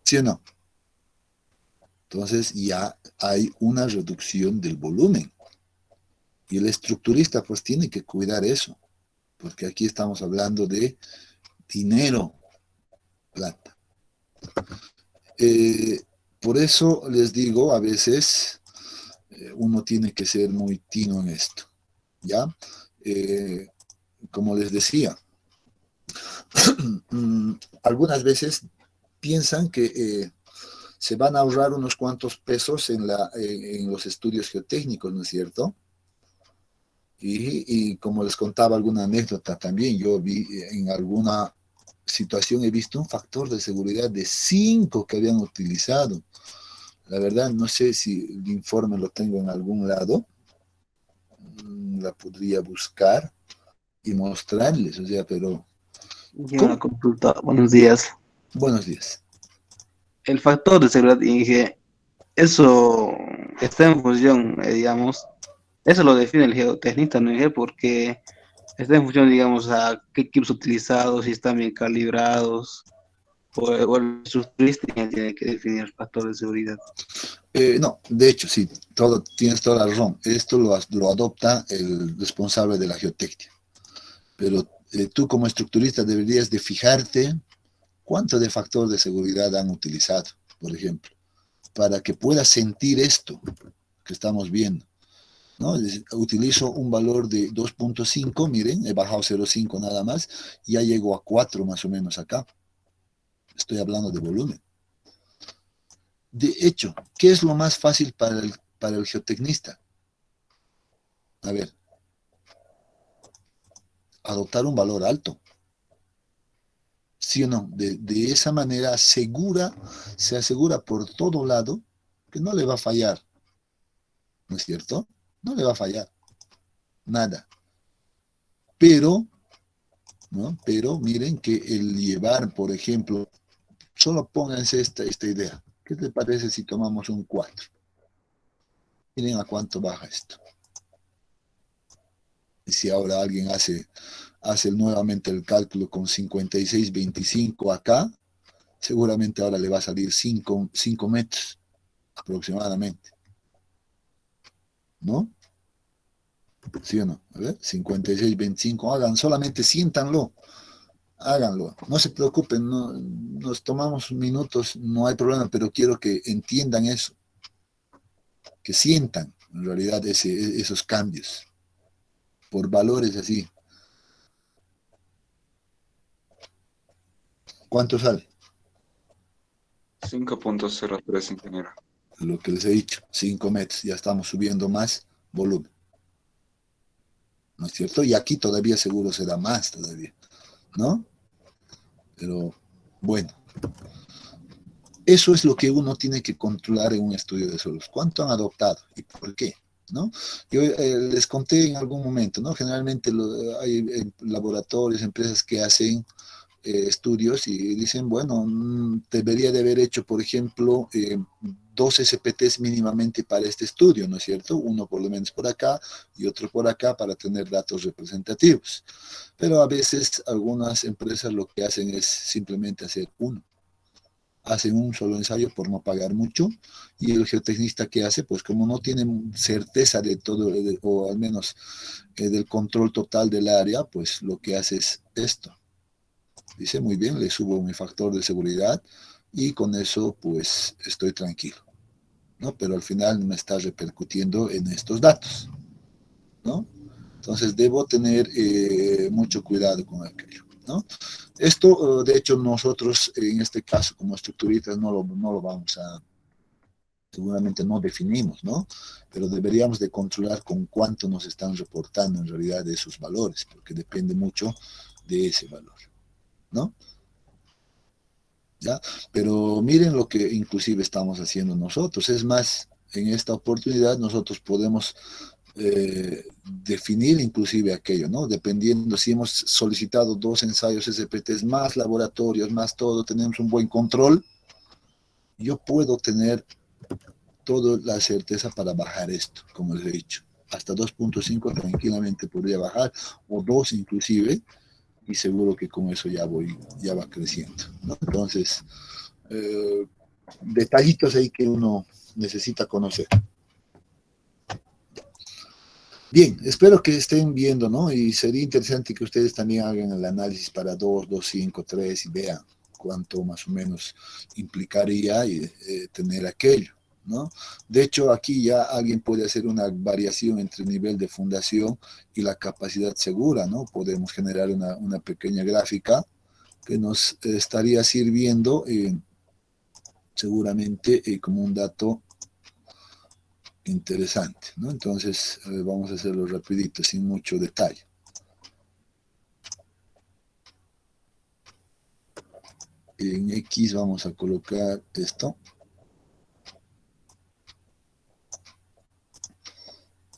¿Sí o no? Entonces ya hay una reducción del volumen. Y el estructurista pues tiene que cuidar eso, porque aquí estamos hablando de dinero, plata. Por eso les digo, a veces uno tiene que ser muy tino en esto, ¿ya? Como les decía, algunas veces piensan que se van a ahorrar unos cuantos pesos en los estudios geotécnicos, ¿no es cierto? Y como les contaba alguna anécdota también, yo vi en alguna situación, he visto un factor de seguridad de 5 que habían utilizado. La verdad, no sé si el informe lo tengo en algún lado, la podría buscar y mostrarles, o sea, pero... Y una ¿Cómo? consulta, buenos Bien, días. buenos días. El factor de seguridad Inge, eso está en función, digamos, eso lo define el geotecnista, ¿no, Inge? Porque está en función, digamos, a qué equipos utilizados, si están bien calibrados, o el estructurista tiene que definir el factor de seguridad. No, de hecho, sí, tienes toda la razón. Esto lo adopta el responsable de la geotecnia. Pero tú como estructurista deberías de fijarte cuánto de factor de seguridad han utilizado, por ejemplo, para que puedas sentir esto que estamos viendo, ¿no? Utilizo un valor de 2.5, miren, he bajado 0.5 nada más, ya llego a 4 más o menos acá. Estoy hablando de volumen. De hecho, ¿qué es lo más fácil para el geotecnista? A ver, adoptar un valor alto. ¿Sí o no? De esa manera se asegura por todo lado que no le va a fallar, ¿no es cierto? No le va a fallar, nada. Pero, ¿no? Pero miren que el llevar, por ejemplo, solo pónganse esta idea. ¿Qué te parece si tomamos un 4? Miren a cuánto baja esto. Y si ahora alguien hace nuevamente el cálculo con 56,25 acá, seguramente ahora le va a salir 5 metros aproximadamente, ¿no? ¿Sí o no? A ver, 56,25, hagan, solamente siéntanlo, háganlo, no se preocupen, no, nos tomamos minutos, no hay problema, pero quiero que entiendan eso, que sientan en realidad esos cambios por valores así. ¿Cuánto sale? 5.03, ingeniero. Lo que les he dicho, 5 metros, ya estamos subiendo más volumen, ¿no es cierto? Y aquí todavía seguro será más todavía, ¿no? Pero bueno, eso es lo que uno tiene que controlar en un estudio de suelos. ¿Cuánto han adoptado y por qué? ¿No? Yo les conté en algún momento, ¿no? Generalmente hay laboratorios, empresas que hacen estudios y dicen, bueno, debería de haber hecho, por ejemplo, 2 SPTs mínimamente para este estudio, ¿no es cierto? Uno por lo menos por acá y otro por acá para tener datos representativos. Pero a veces algunas empresas lo que hacen es simplemente hacer uno. Hacen un solo ensayo por no pagar mucho y el geotecnista que hace, pues como no tiene certeza de todo, o al menos del control total del área, pues lo que hace es esto. Dice, muy bien, le subo mi factor de seguridad y con eso pues estoy tranquilo, ¿no? Pero al final me está repercutiendo en estos datos, ¿no? Entonces debo tener mucho cuidado con aquello, ¿no? Esto, de hecho, nosotros en este caso como estructuristas no lo vamos a, seguramente no definimos, ¿no? Pero deberíamos de controlar con cuánto nos están reportando en realidad de esos valores, porque depende mucho de ese valor, ¿no? ¿Ya? Pero miren lo que inclusive estamos haciendo nosotros. Es más, en esta oportunidad nosotros podemos definir inclusive aquello, ¿no? Dependiendo si hemos solicitado 2 ensayos SPTs más laboratorios, más todo, tenemos un buen control, yo puedo tener toda la certeza para bajar esto, como les he dicho. Hasta 2.5 tranquilamente podría bajar, o 2 inclusive, y seguro que con eso ya va creciendo, ¿no? Entonces, eh, detallitos ahí que uno necesita conocer. Bien, espero que estén viendo, ¿no? Y sería interesante que ustedes también hagan el análisis para 2, 2, 5, 3 y vean cuánto más o menos implicaría tener aquello, ¿no? De hecho, aquí ya alguien puede hacer una variación entre el nivel de fundación y la capacidad segura, ¿no? Podemos generar una pequeña gráfica que nos estaría sirviendo seguramente como un dato interesante, ¿no? Entonces, vamos a hacerlo rapidito, sin mucho detalle. En X vamos a colocar esto.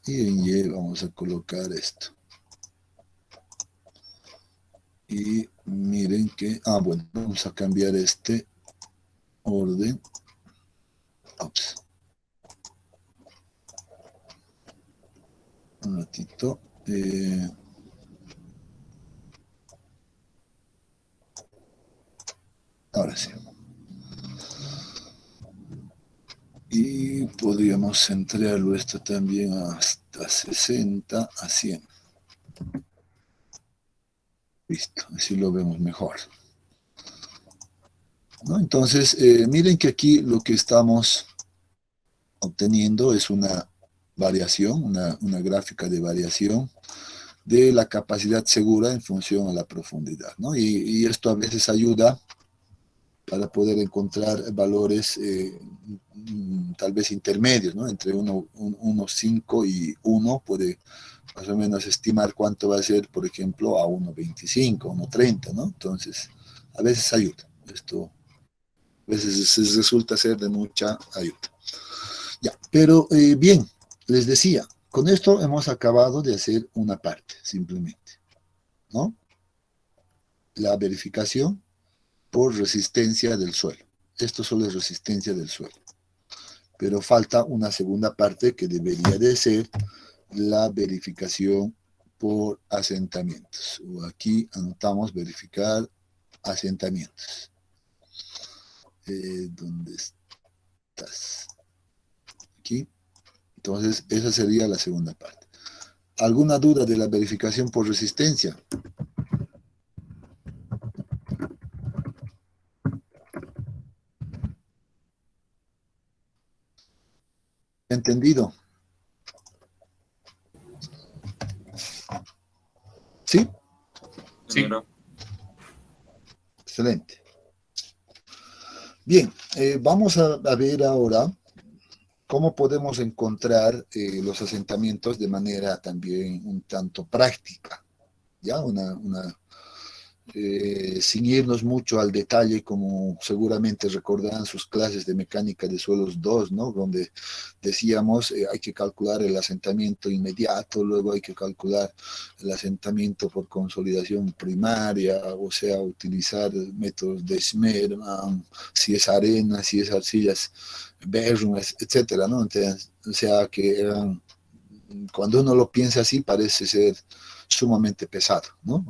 Y en Y vamos a colocar esto. Y miren que, bueno, vamos a cambiar este orden. Ups. Un ratito. Ahora sí. Y podríamos centrarlo esto también hasta 60 a 100. Listo, así lo vemos mejor, ¿no? Entonces, miren que aquí lo que estamos obteniendo es una variación, una gráfica de variación de la capacidad segura en función a la profundidad, ¿no? Y esto a veces ayuda para poder encontrar valores tal vez intermedios, ¿no? Entre 1,5 y 1 puede más o menos estimar cuánto va a ser, por ejemplo, a 1,25, 1,30, ¿no? Entonces, a veces ayuda. Esto a veces resulta ser de mucha ayuda. Ya, pero bien, les decía, con esto hemos acabado de hacer una parte, simplemente, ¿no? La verificación por resistencia del suelo. Esto solo es resistencia del suelo. Pero falta una segunda parte que debería de ser la verificación por asentamientos. O aquí anotamos verificar asentamientos. ¿Dónde estás? Aquí. Entonces, esa sería la segunda parte. ¿Alguna duda de la verificación por resistencia? ¿Entendido? ¿Sí? Sí. Excelente. Bien, vamos a ver ahora cómo podemos encontrar los asentamientos de manera también un tanto práctica, ¿ya? Sin irnos mucho al detalle, como seguramente recordarán sus clases de mecánica de suelos 2, ¿no? Donde decíamos hay que calcular el asentamiento inmediato, luego hay que calcular el asentamiento por consolidación primaria, o sea, utilizar métodos de Schmermann, si es arena, si es arcillas, Bergman, etcétera, ¿no? Entonces, o sea, que cuando uno lo piensa así parece ser sumamente pesado, ¿no?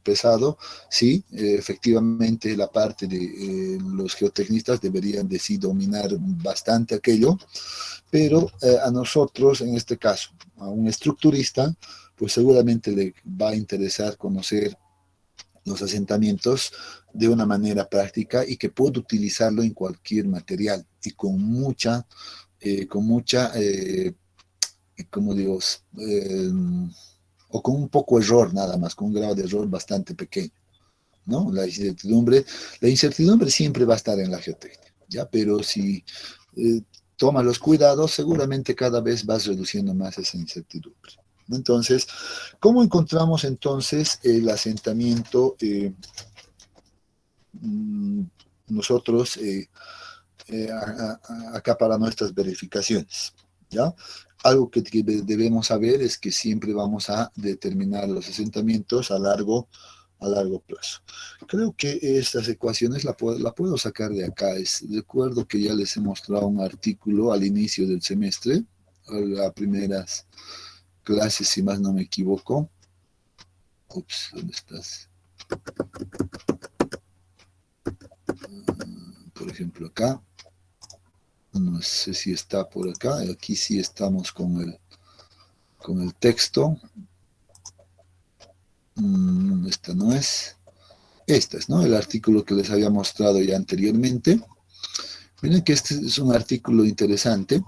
Pesado, sí, efectivamente la parte de los geotecnistas deberían de sí dominar bastante aquello, pero a nosotros, en este caso, a un estructurista, pues seguramente le va a interesar conocer los asentamientos de una manera práctica y que pueda utilizarlo en cualquier material y como digo, o con un poco de error nada más, con un grado de error bastante pequeño, ¿no? La incertidumbre siempre va a estar en la geotecnia, ¿ya? Pero si toma los cuidados, seguramente cada vez vas reduciendo más esa incertidumbre. Entonces, ¿cómo encontramos entonces el asentamiento nosotros acá para nuestras verificaciones? ¿Ya? Algo que debemos saber es que siempre vamos a determinar los asentamientos a largo plazo. Creo que estas ecuaciones la puedo sacar de acá. Recuerdo que ya les he mostrado un artículo al inicio del semestre, a las primeras clases, si más no me equivoco. Ups, ¿dónde estás? Por ejemplo, acá. No sé si está por acá. Aquí sí estamos con el texto. Esta no es. Esta es, ¿no? El artículo que les había mostrado ya anteriormente. Miren que este es un artículo interesante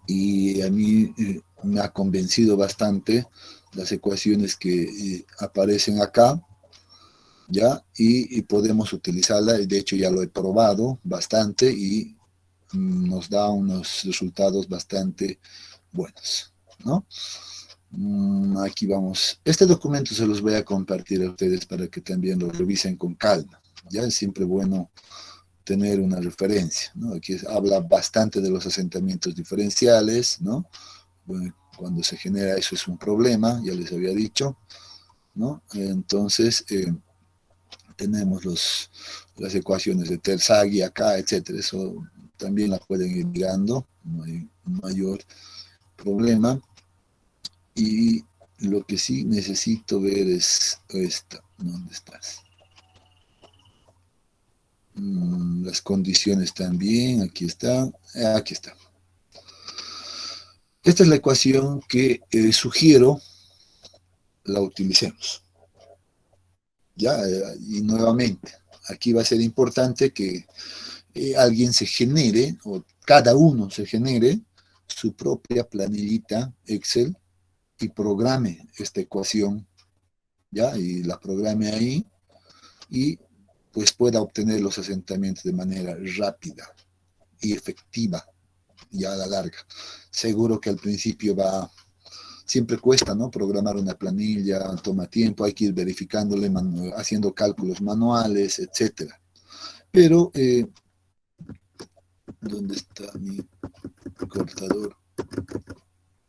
y a mí me ha convencido bastante las ecuaciones que aparecen acá, ¿ya? Y podemos utilizarla, de hecho ya lo he probado bastante y nos da unos resultados bastante buenos, ¿no? Aquí vamos. Este documento se los voy a compartir a ustedes para que también lo revisen con calma. Ya es siempre bueno tener una referencia, ¿no? Aquí habla bastante de los asentamientos diferenciales, ¿no? Bueno, cuando se genera eso es un problema, ya les había dicho, ¿no? Entonces, tenemos las ecuaciones de Terzaghi acá, etcétera. Eso también la pueden ir mirando, no hay mayor problema. Y lo que sí necesito ver es esta. ¿Dónde estás? Las condiciones también, aquí está. Aquí está. Esta es la ecuación que sugiero la utilicemos. Ya, y nuevamente, aquí va a ser importante que alguien se genere, o cada uno se genere, su propia planillita Excel y programe esta ecuación, ¿ya? Y la programe ahí y pues pueda obtener los asentamientos de manera rápida y efectiva, ya a la larga. Seguro que al principio siempre cuesta, ¿no? Programar una planilla, toma tiempo, hay que ir verificándole, haciendo cálculos manuales, etcétera. Pero, ¿dónde está mi cortador?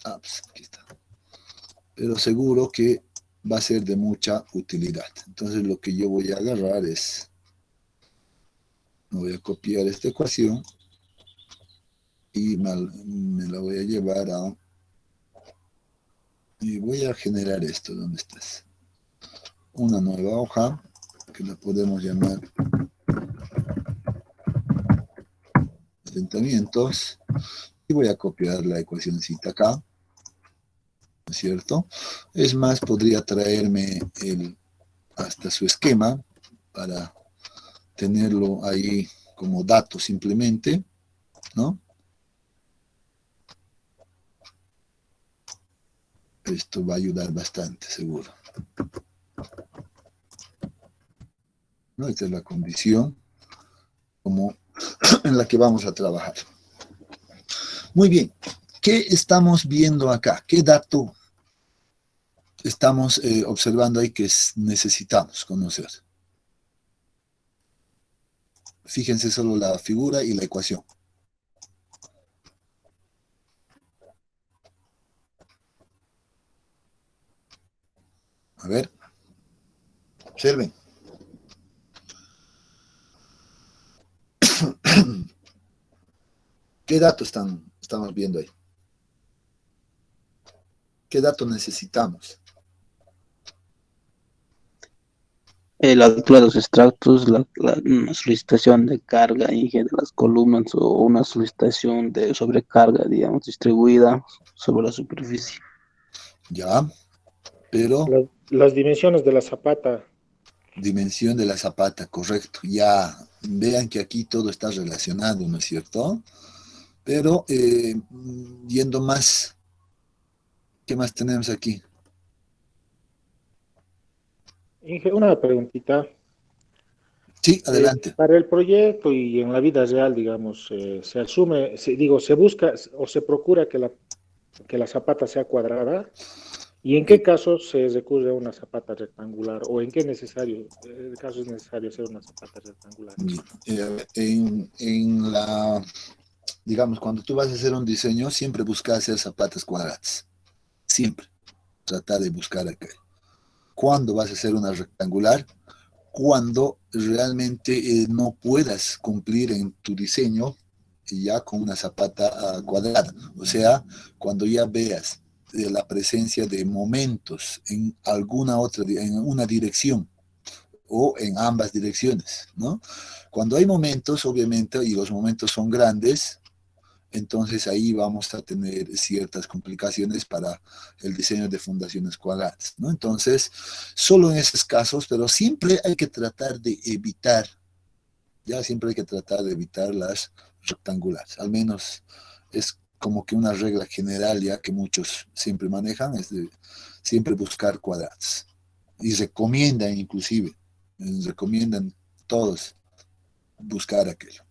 Pues aquí está. Pero seguro que va a ser de mucha utilidad. Entonces lo que yo voy a agarrar me voy a copiar esta ecuación y me la voy a llevar y voy a generar esto. ¿Dónde estás? Una nueva hoja que la podemos llamar asentamientos y voy a copiar la ecuacióncita acá, ¿no es cierto? Es más, podría traerme hasta su esquema para tenerlo ahí como dato simplemente, ¿no? Esto va a ayudar bastante, seguro. ¿No? Esta es la condición como en la que vamos a trabajar. Muy bien, ¿qué estamos viendo acá? ¿Qué dato estamos observando ahí que necesitamos conocer? Fíjense solo la figura y la ecuación. A ver, observen. ¿Qué dato estamos viendo ahí? ¿Qué dato necesitamos? La altura de los extractos, una solicitación de carga de las columnas o una solicitación de sobrecarga, digamos, distribuida sobre la superficie. Ya, pero Las dimensiones de la zapata. dimensión de la zapata, correcto. Ya, vean que aquí todo está relacionado, ¿no es cierto? Pero yendo más, ¿qué más tenemos aquí? Inge, una preguntita. Sí, adelante. Para el proyecto y en la vida real, digamos, se asume, se busca o se procura que la zapata sea cuadrada. ¿Y en qué Eh, casos se recurre a una zapata rectangular? ¿O en qué caso es necesario hacer una zapata rectangular? digamos, cuando tú vas a hacer un diseño, siempre busca hacer zapatas cuadradas. Siempre. Trata de buscar acá. ¿Cuándo vas a hacer una rectangular? Cuando realmente no puedas cumplir en tu diseño ya con una zapata cuadrada. O sea, cuando ya veas la presencia de momentos en en una dirección o en ambas direcciones, ¿no? Cuando hay momentos, obviamente, y los momentos son grandes, entonces ahí vamos a tener ciertas complicaciones para el diseño de fundaciones cuadradas, ¿no? Entonces, solo en esos casos, pero siempre hay que tratar de evitar, ya siempre hay que tratar de evitar las rectangulares, al menos es como que una regla general ya que muchos siempre manejan, es de siempre buscar cuadrados. Y recomiendan inclusive, recomiendan todos buscar aquello.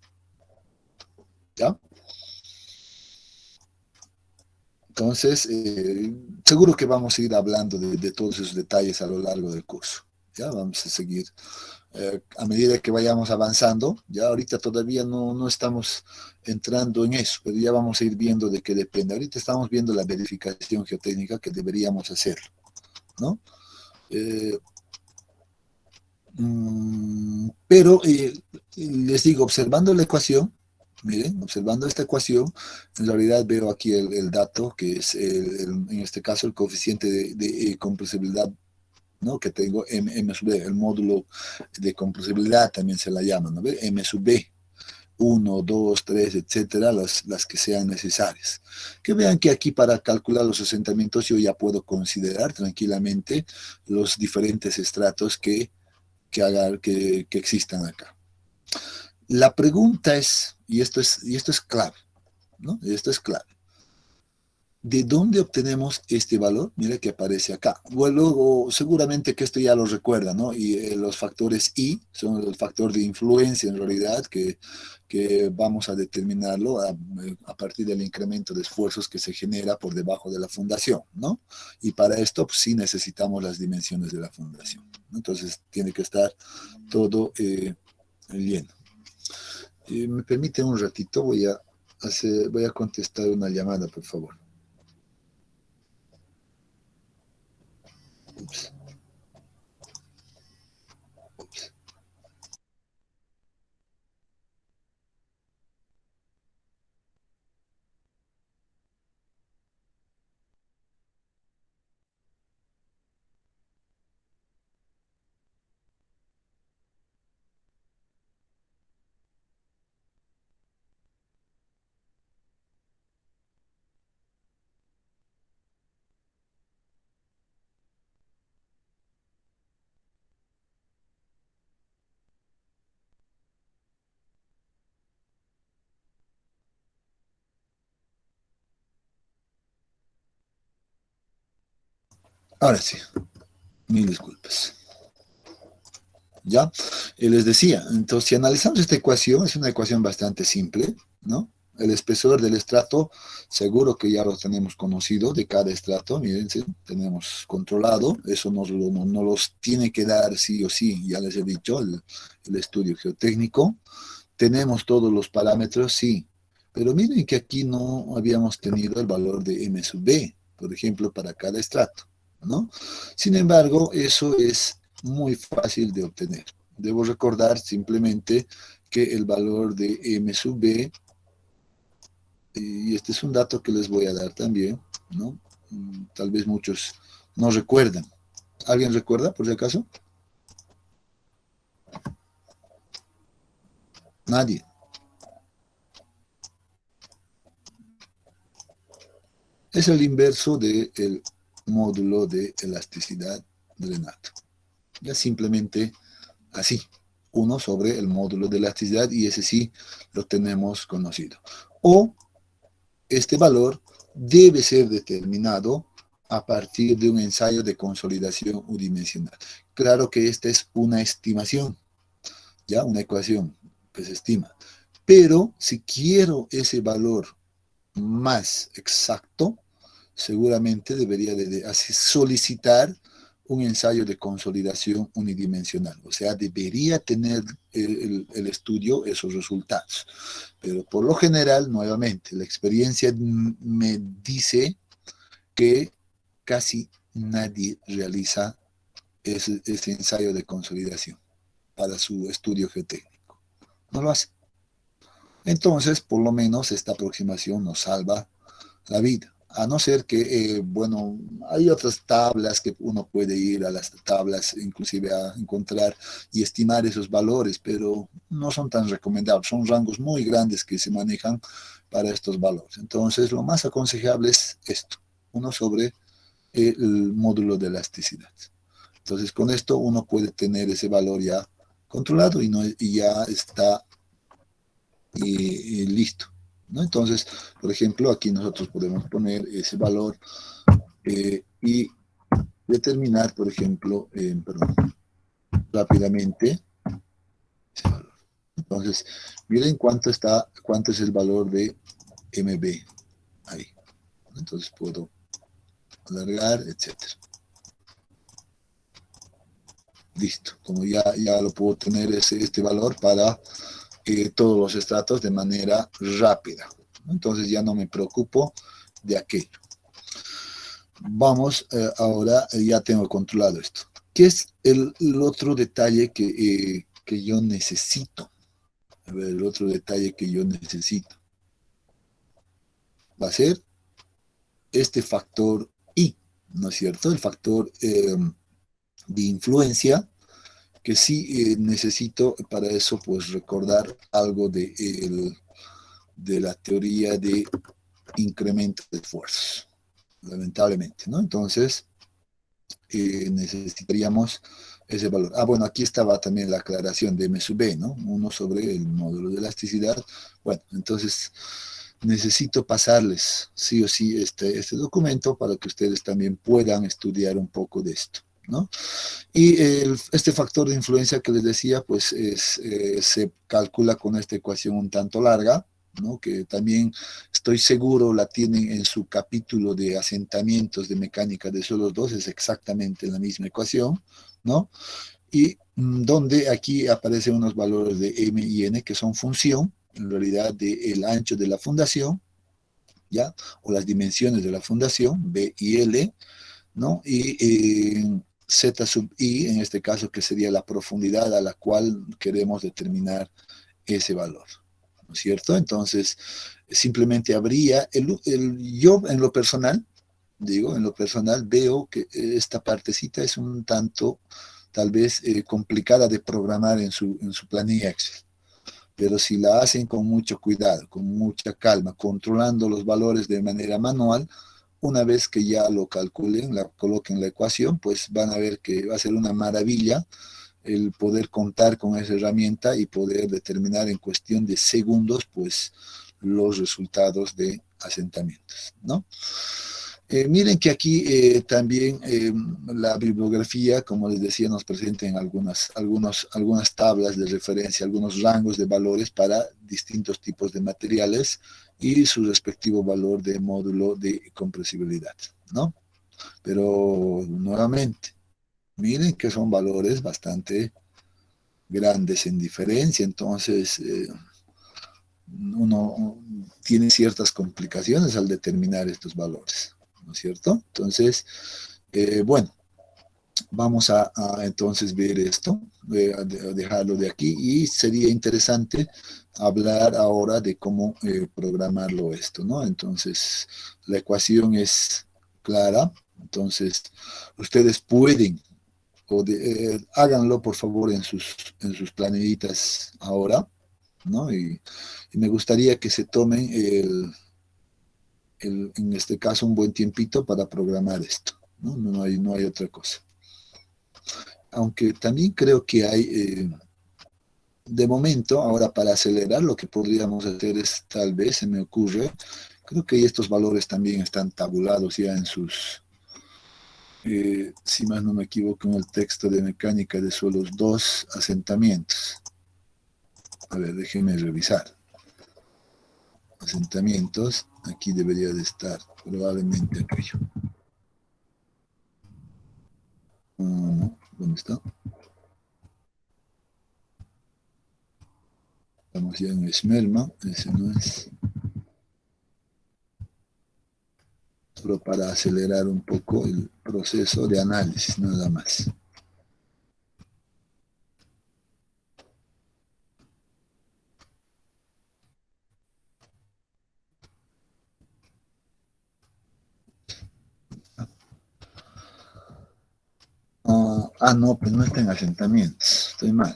¿ya? Entonces, seguro que vamos a ir hablando de todos esos detalles a lo largo del curso. Ya vamos a seguir a medida que vayamos avanzando. Ya ahorita todavía no estamos entrando en eso, pero ya vamos a ir viendo de qué depende. Ahorita estamos viendo la verificación geotécnica que deberíamos hacer, ¿no? Pero les digo, observando la ecuación, miren, observando esta ecuación, en realidad veo aquí el dato, que es en este caso el coeficiente de compresibilidad, ¿no? Que tengo M sub B, el módulo de compresibilidad también se la llama, ¿no? M sub B, 1, 2, 3, etcétera, las que sean necesarias. Que vean que aquí para calcular los asentamientos yo ya puedo considerar tranquilamente los diferentes estratos que existan acá. La pregunta es, y esto es clave, ¿no? Esto es clave. ¿De dónde obtenemos este valor? Mira que aparece acá. Luego, seguramente que esto ya lo recuerda, ¿no? Y los factores I son el factor de influencia en realidad que vamos a determinarlo a partir del incremento de esfuerzos que se genera por debajo de la fundación, ¿no? Y para esto pues, sí necesitamos las dimensiones de la fundación, ¿no? Entonces tiene que estar todo lleno. ¿Me permite un ratito? Voy a contestar una llamada, por favor. Ups. Ups. Ahora sí, mil disculpas. ¿Ya? Les decía, entonces si analizamos esta ecuación, es una ecuación bastante simple, ¿no? El espesor del estrato, seguro que ya lo tenemos conocido de cada estrato, miren, ¿sí? Tenemos controlado, eso nos los tiene que dar sí o sí, ya les he dicho, el estudio geotécnico. Tenemos todos los parámetros, sí, pero miren que aquí no habíamos tenido el valor de M sub B, por ejemplo, para cada estrato, ¿no? Sin embargo, eso es muy fácil de obtener. Debo recordar simplemente que el valor de M sub B, y este es un dato que les voy a dar también, ¿no? Tal vez muchos no recuerdan. ¿Alguien recuerda, por si acaso? Nadie. Es el inverso del módulo de elasticidad de Renato. Ya simplemente así, 1 sobre el módulo de elasticidad, y ese sí lo tenemos conocido. O este valor debe ser determinado a partir de un ensayo de consolidación unidimensional. Claro que esta es una estimación, ya una ecuación que se estima. Pero si quiero ese valor más exacto, seguramente debería de solicitar un ensayo de consolidación unidimensional. O sea, debería tener el estudio esos resultados. Pero por lo general, nuevamente, la experiencia me dice que casi nadie realiza ese ensayo de consolidación para su estudio geotécnico. No lo hace. Entonces, por lo menos, esta aproximación nos salva la vida. A no ser que, bueno, hay otras tablas que uno puede ir a las tablas, inclusive a encontrar y estimar esos valores, pero no son tan recomendables. Son rangos muy grandes que se manejan para estos valores. Entonces, lo más aconsejable es esto, 1 sobre el módulo de elasticidad. Entonces, con esto uno puede tener ese valor ya controlado y ya está listo, ¿no? Entonces, por ejemplo, aquí nosotros podemos poner ese valor y determinar, por ejemplo, perdón, rápidamente ese valor. Entonces, miren cuánto es el valor de MB ahí. Entonces puedo alargar, etcétera. Listo, como ya lo puedo tener este valor para todos los estratos de manera rápida. Entonces ya no me preocupo de aquello. Vamos, ahora ya tengo controlado esto. ¿Qué es el otro detalle que yo necesito? A ver, el otro detalle que yo necesito va a ser este factor I, ¿no es cierto? El factor de influencia, que sí necesito para eso, pues recordar algo de la teoría de incremento de esfuerzos, lamentablemente, ¿no? Entonces, necesitaríamos ese valor. Ah, bueno, aquí estaba también la aclaración de M sub B, ¿no? 1 sobre el módulo de elasticidad. Bueno, entonces necesito pasarles sí o sí este documento para que ustedes también puedan estudiar un poco de esto, ¿no? Y este factor de influencia que les decía, pues se calcula con esta ecuación un tanto larga, ¿no? Que también estoy seguro la tienen en su capítulo de asentamientos de mecánica de suelos 2, es exactamente la misma ecuación, ¿no? Y donde aquí aparecen unos valores de M y N que son función, en realidad, del ancho de la fundación, ¿ya? O las dimensiones de la fundación, B y L, ¿no? Y Z sub I, en este caso, que sería la profundidad a la cual queremos determinar ese valor, ¿no es cierto? Entonces, simplemente habría, yo en lo personal, digo, en lo personal veo que esta partecita es un tanto, tal vez, complicada de programar en su planilla Excel. Pero si la hacen con mucho cuidado, con mucha calma, controlando los valores de manera manual, una vez que ya lo calculen, la coloquen en la ecuación, pues van a ver que va a ser una maravilla el poder contar con esa herramienta y poder determinar en cuestión de segundos, pues, los resultados de asentamientos, ¿no? Miren que aquí también la bibliografía, como les decía, nos presenta en algunas tablas de referencia, algunos rangos de valores para distintos tipos de materiales y su respectivo valor de módulo de compresibilidad, ¿no? Pero nuevamente, miren que son valores bastante grandes en diferencia, entonces uno tiene ciertas complicaciones al determinar estos valores, ¿no es cierto? Entonces, bueno, vamos a entonces ver esto, a dejarlo de aquí y sería interesante hablar ahora de cómo programarlo esto, ¿no? Entonces, la ecuación es clara, entonces ustedes pueden háganlo por favor en sus planillitas ahora, ¿no? Y me gustaría que se tomen en este caso un buen tiempito para programar esto, ¿no? No hay otra cosa. Aunque también creo que hay, de momento, ahora para acelerar, lo que podríamos hacer es, tal vez, se me ocurre, creo que estos valores también están tabulados ya en sus, si más no me equivoco, en el texto de mecánica de suelos 2 asentamientos. A ver, déjenme revisar. Asentamientos, aquí debería de estar probablemente aquello. No, ¿dónde está? Estamos ya en Esmerma, ese no es. Solo para acelerar un poco el proceso de análisis, nada más. No, pues no está en asentamientos, estoy mal.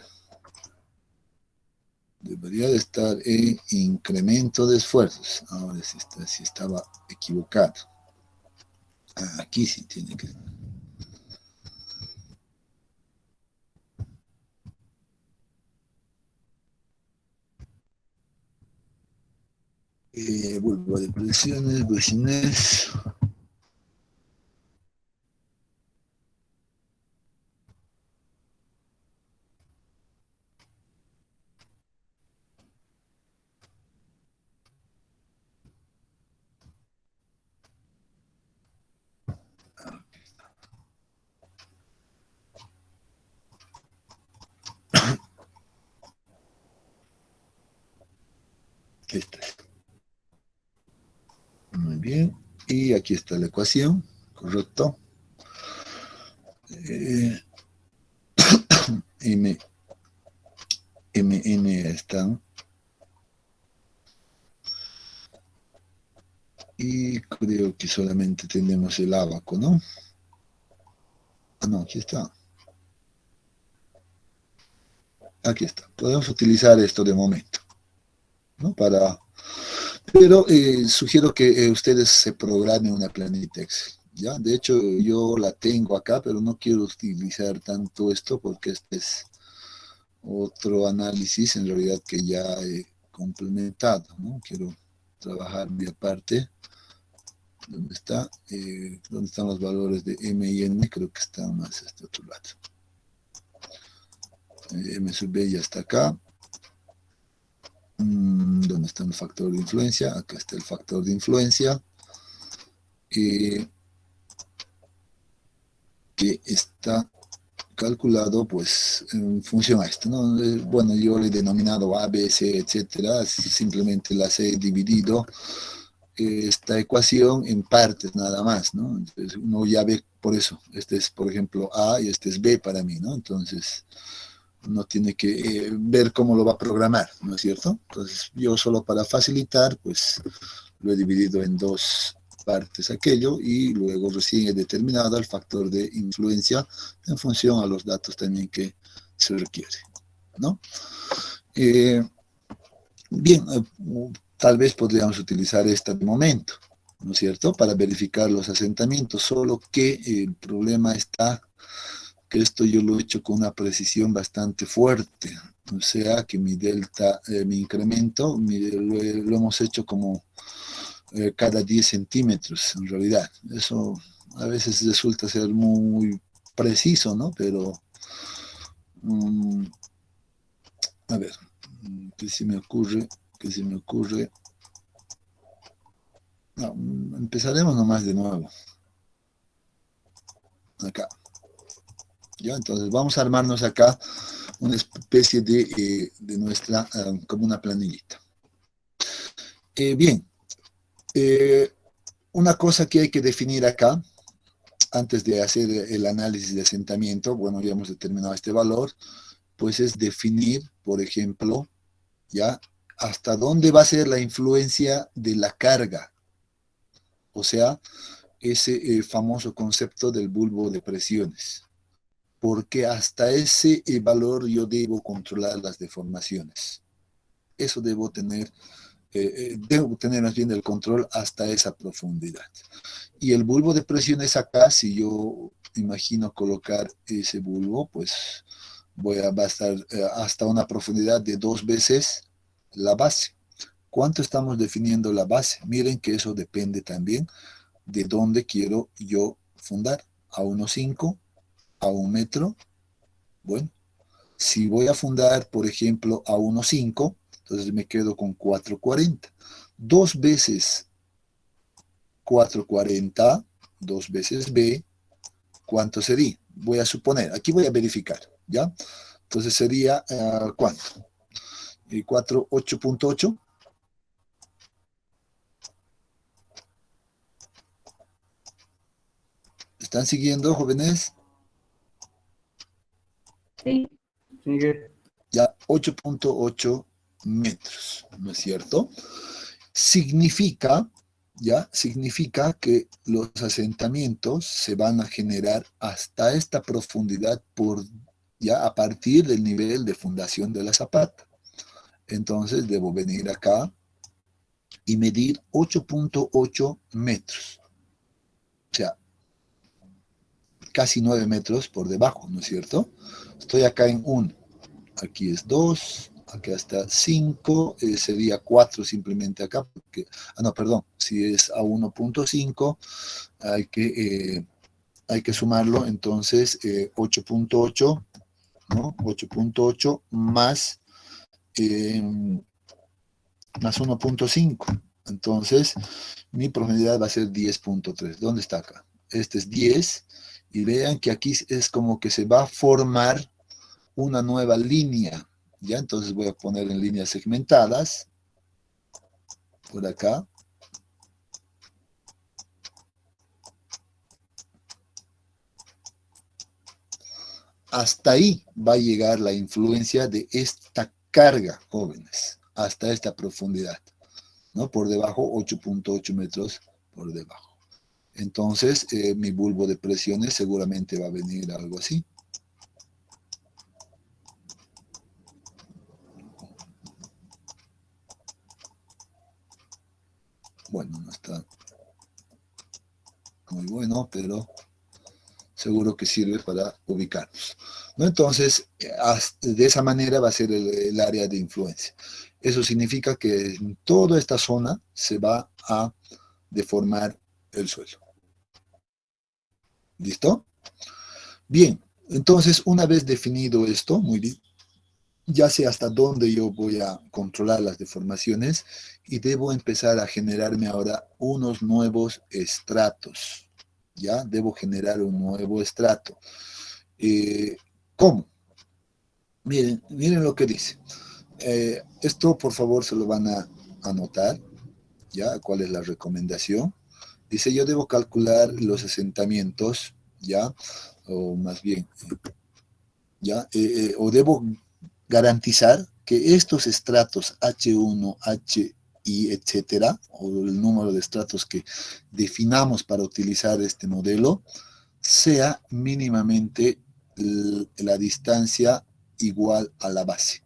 Debería de estar en incremento de esfuerzos. Ahora sí estaba equivocado. Aquí sí tiene que estar. Vuelvo de presiones, business. Esta es. Muy bien. Y aquí está la ecuación, correcto. Mn están. Y creo que solamente tenemos el ábaco, ¿no? Ah, no, aquí está. Aquí está. Podemos utilizar esto de momento, ¿no? Pero sugiero que ustedes se programen una planita Excel, ¿ya? De hecho, yo la tengo acá, pero no quiero utilizar tanto esto porque este es otro análisis en realidad que ya he complementado, ¿no? Quiero trabajar mi aparte. ¿Dónde está? ¿Dónde están los valores de M y N? Creo que están más a este otro lado. M sub B ya está acá. ¿Dónde está el factor de influencia? Acá está el factor de influencia. Que está calculado pues en función a esto, ¿no? Bueno, yo le he denominado A, B, C, etcétera, simplemente las he dividido esta ecuación en partes nada más, ¿no? Entonces uno ya ve por eso, este es por ejemplo A y este es B para mí, ¿no? Entonces uno tiene que ver cómo lo va a programar, ¿no es cierto? Entonces yo solo para facilitar pues lo he dividido en dos partes aquello y luego recién he determinado el factor de influencia en función a los datos también que se requiere, ¿no? Bien, tal vez podríamos utilizar esta de momento, ¿no es cierto?, para verificar los asentamientos, solo que el problema está que esto yo lo he hecho con una precisión bastante fuerte, o sea que mi delta, mi incremento, lo hemos hecho como cada 10 centímetros en realidad. Eso a veces resulta ser muy preciso, ¿no? Pero, a ver, ¿qué se me ocurre? ¿Qué se me ocurre? No, empezaremos nomás de nuevo. Acá. ¿Ya? Entonces vamos a armarnos acá una especie de nuestra, como una planillita. Bien, una cosa que hay que definir acá, antes de hacer el análisis de asentamiento, bueno, ya hemos determinado este valor, pues es definir, por ejemplo, ya, hasta dónde va a ser la influencia de la carga, o sea, ese famoso concepto del bulbo de presiones, porque hasta ese valor yo debo controlar las deformaciones. Eso debo tener más bien el control hasta esa profundidad. Y el bulbo de presiones acá, si yo imagino colocar ese bulbo, pues va a estar hasta una profundidad de 2 veces la base. ¿Cuánto estamos definiendo la base? Miren que eso depende también de dónde quiero yo fundar. A 1,5, a 1 metro. Bueno, si voy a fundar, por ejemplo, a 1,5, entonces me quedo con 4,40. 2 veces 4,40, 2 veces B, ¿cuánto sería? Voy a suponer, aquí voy a verificar, ¿ya? Entonces sería, ¿cuánto? 8.8. ¿Están siguiendo, jóvenes? Sí. Sigue. Ya, 8.8 metros, ¿no es cierto? Significa, ya, significa que los asentamientos se van a generar hasta esta profundidad ya a partir del nivel de fundación de la zapata. Entonces debo venir acá y medir 8.8 metros. O sea, casi 9 metros por debajo, ¿no es cierto? Estoy acá en 1, aquí es 2, acá está 5, sería 4 simplemente acá, porque, no, perdón, si es a 1.5, hay que sumarlo, entonces 8.8, ¿no? 8.8 más 1.5. Entonces, mi profundidad va a ser 10.3. ¿Dónde está acá? Este es 10. Y vean que aquí es como que se va a formar una nueva línea. ¿Ya? Entonces voy a poner en líneas segmentadas. por acá. Hasta ahí va a llegar la influencia de esta carga, jóvenes, hasta esta profundidad, ¿no? Por debajo, 8.8 metros por debajo. Entonces, mi bulbo de presiones seguramente va a venir algo así. Bueno, no está muy bueno, pero seguro que sirve para ubicarnos, ¿no? Entonces, de esa manera va a ser el área de influencia. Eso significa que en toda esta zona se va a deformar el suelo. ¿Listo? Bien, entonces una vez definido esto, muy bien, ya sé hasta dónde yo voy a controlar las deformaciones y debo empezar a generarme ahora unos nuevos estratos. ¿Ya? Debo generar un nuevo estrato. ¿Cómo? Miren lo que dice. Esto, por favor, se lo van a anotar. ¿Ya? ¿Cuál es la recomendación? Dice, yo debo calcular los asentamientos, ¿ya? O más bien, ¿ya? O debo garantizar que estos estratos H1, HI, etcétera, o el número de estratos que definamos para utilizar este modelo, sea mínimamente la distancia igual a la base.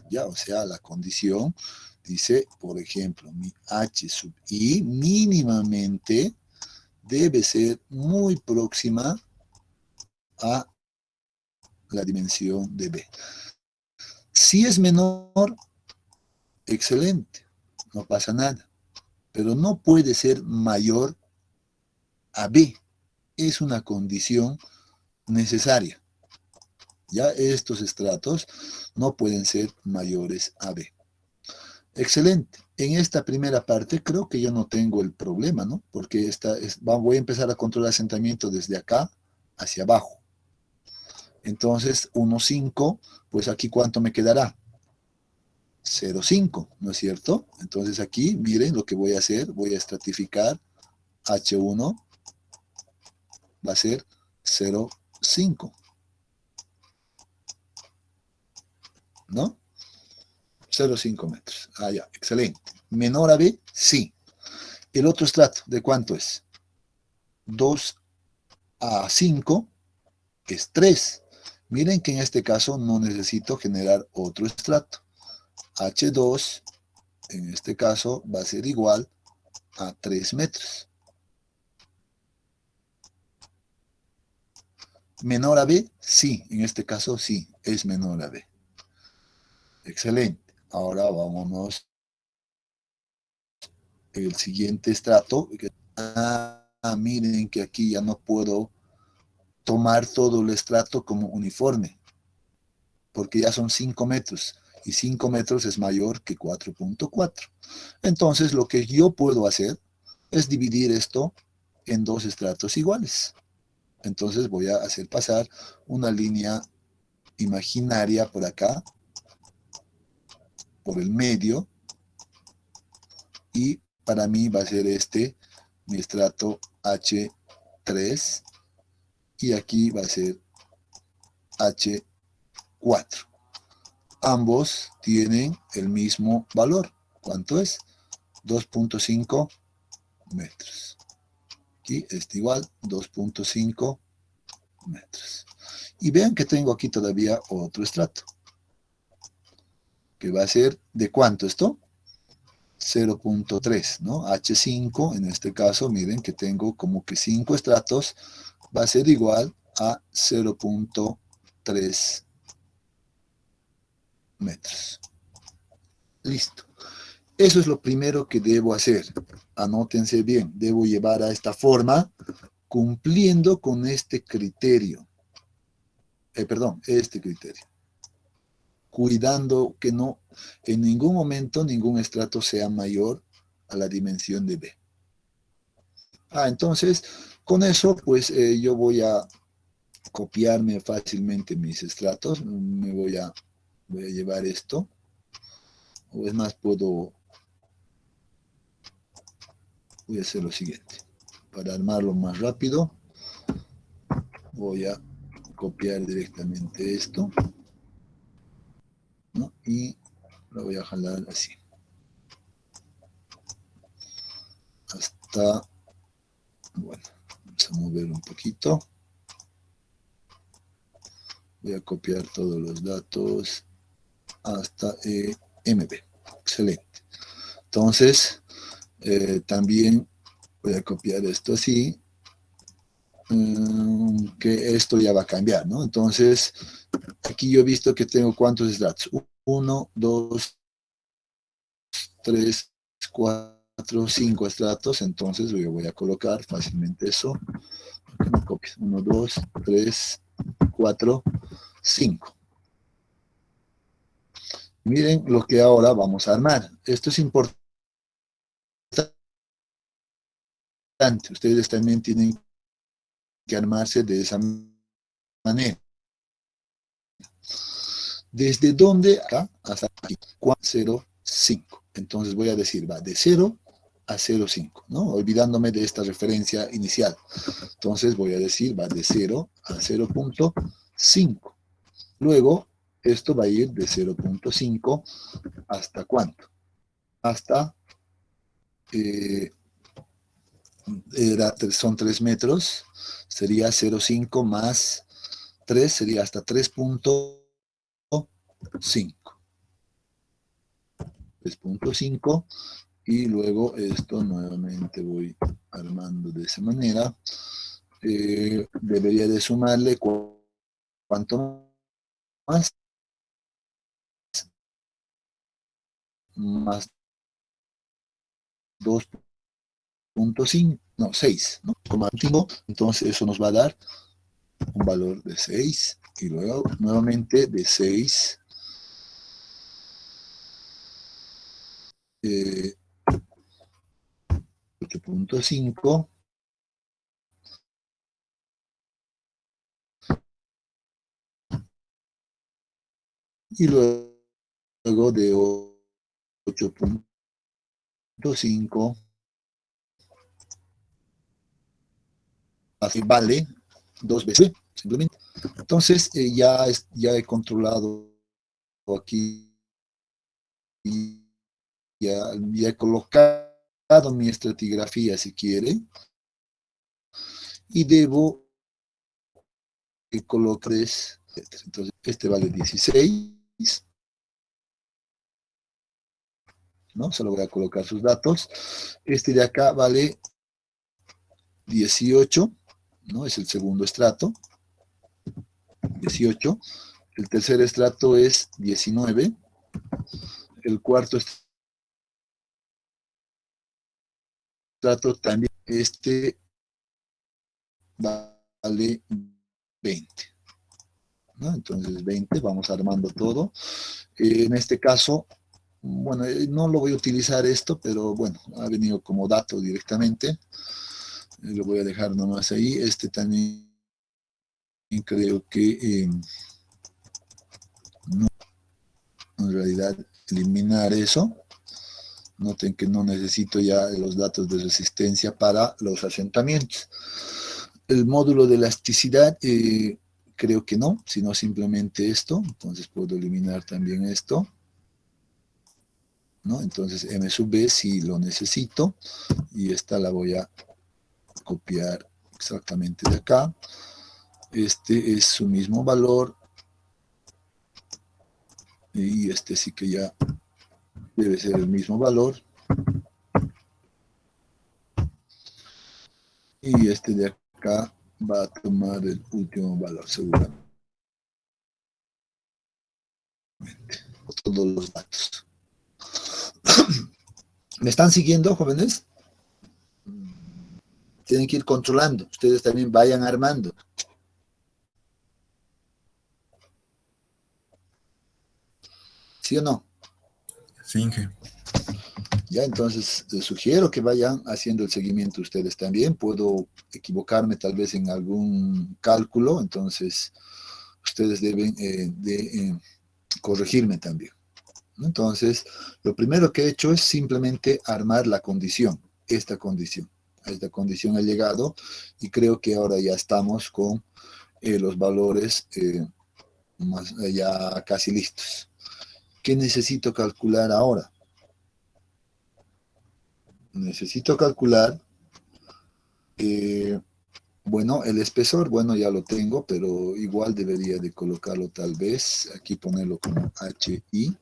¿Ya? O sea, la condición dice, por ejemplo, mi H sub I mínimamente debe ser muy próxima a la dimensión de B. Si es menor, excelente, no pasa nada, pero no puede ser mayor a B. Es una condición necesaria. Ya estos estratos no pueden ser mayores a B. Excelente. En esta primera parte creo que yo no tengo el problema, ¿no? Porque voy a empezar a controlar asentamiento desde acá hacia abajo. Entonces, 1,5, pues aquí ¿cuánto me quedará? 0,5, ¿no es cierto? Entonces aquí, miren lo que voy a hacer. Voy a estratificar H1, va a ser 0,5, ¿no? 0,5 metros. Ah, ya, excelente. ¿Menor a B? Sí. El otro estrato, ¿de cuánto es? 2 a 5 es 3. Miren que en este caso no necesito generar otro estrato. H2, en este caso, va a ser igual a 3 metros. ¿Menor a B? Sí, en este caso sí, es menor a B. Excelente. Ahora vámonos al siguiente estrato. Miren que aquí ya no puedo tomar todo el estrato como uniforme, porque ya son 5 metros, y 5 metros es mayor que 4.4. Entonces lo que yo puedo hacer es dividir esto en dos estratos iguales. Entonces voy a hacer pasar una línea imaginaria por acá, por el medio, y para mí va a ser mi estrato H3, y aquí va a ser H4. Ambos tienen el mismo valor. ¿Cuánto es? 2.5 metros. Aquí está igual, 2.5 metros. Y vean que tengo aquí todavía otro estrato, que va a ser, ¿de cuánto esto? 0.3, ¿no? H5, en este caso, miren que tengo como que 5 estratos, va a ser igual a 0.3 metros. Listo. Eso es lo primero que debo hacer. Anótense bien, debo llevar a esta forma cumpliendo con este criterio. Este criterio. Cuidando que no, en ningún momento, ningún estrato sea mayor a la dimensión de B. Entonces, con eso, pues yo voy a copiarme fácilmente mis estratos. Voy a llevar esto. O es más, puedo voy a hacer lo siguiente. Para armarlo más rápido, voy a copiar directamente esto, ¿no? Y lo voy a jalar así. Hasta, bueno, vamos a mover un poquito. Voy a copiar todos los datos hasta MB. Excelente. Entonces, también voy a copiar esto así, que esto ya va a cambiar, ¿no? Entonces, aquí yo he visto que tengo ¿cuántos estratos? 1, 2, 3, 4, 5 estratos, entonces yo voy a colocar fácilmente eso. 1, 2, 3, 4, 5. Miren lo que ahora vamos a armar. Esto es importante. Ustedes también tienen que armarse de esa manera. ¿Desde dónde? Acá hasta aquí. 0,5. Entonces voy a decir, va de 0 a 0,5, ¿no? Olvidándome de esta referencia inicial. Entonces voy a decir, va de 0 a 0,5. Luego, esto va a ir de 0,5 hasta ¿cuánto? Hasta, son 3 metros, sería 0,5 más 3, sería hasta 3,5. 3,5 y luego esto nuevamente voy armando de esa manera. Debería de sumarle ¿cuánto más? Más 2,5, no, 6, ¿no? Entonces eso nos va a dar un valor de 6 y luego nuevamente de 6 8,5 y luego de 8,5 así vale 2 veces simplemente. Entonces ya he controlado aquí, ya he colocado mi estratigrafía si quiere y debo colocar 3. Entonces este vale 16, ¿no? Solo voy a colocar sus datos. Este de acá vale 18, ¿no? Es el segundo estrato. 18. El tercer estrato es 19. El cuarto estrato también. Este vale 20. ¿No? Entonces 20, vamos armando todo. En este caso, bueno, no lo voy a utilizar esto, pero bueno, ha venido como dato directamente. Lo voy a dejar nomás ahí. Este también creo que no, en realidad eliminar eso. Noten que no necesito ya los datos de resistencia para los asentamientos. El módulo de elasticidad, creo que no, sino simplemente esto. Entonces puedo eliminar también esto, ¿no? Entonces M sub B sí lo necesito y esta la voy a copiar exactamente de acá. Este es su mismo valor y este sí que ya debe ser el mismo valor. Y este de acá va a tomar el último valor seguramente. Todos los datos. ¿Me están siguiendo, jóvenes? Tienen que ir controlando. Ustedes también vayan armando. ¿Sí o no? Sí, Inge. Ya, entonces les sugiero que vayan haciendo el seguimiento ustedes también. Puedo equivocarme tal vez en algún cálculo, entonces ustedes deben corregirme también. Entonces, lo primero que he hecho es simplemente armar la condición. esta condición. A esta condición he llegado y creo que ahora ya estamos con los valores ya casi listos. ¿Qué necesito calcular ahora? Necesito calcular, bueno, el espesor, bueno, ya lo tengo, pero igual debería de colocarlo tal vez, aquí ponerlo como HI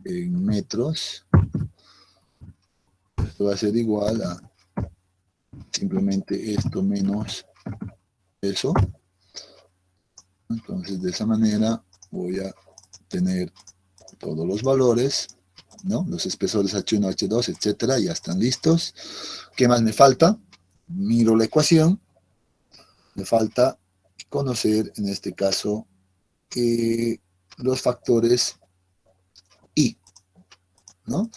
en metros. Esto va a ser igual a simplemente esto menos eso. Entonces, de esa manera voy a tener todos los valores, ¿no? Los espesores H1, H2, etcétera, ya están listos. ¿Qué más me falta? Miro la ecuación. Me falta conocer, en este caso, los factores I, ¿no?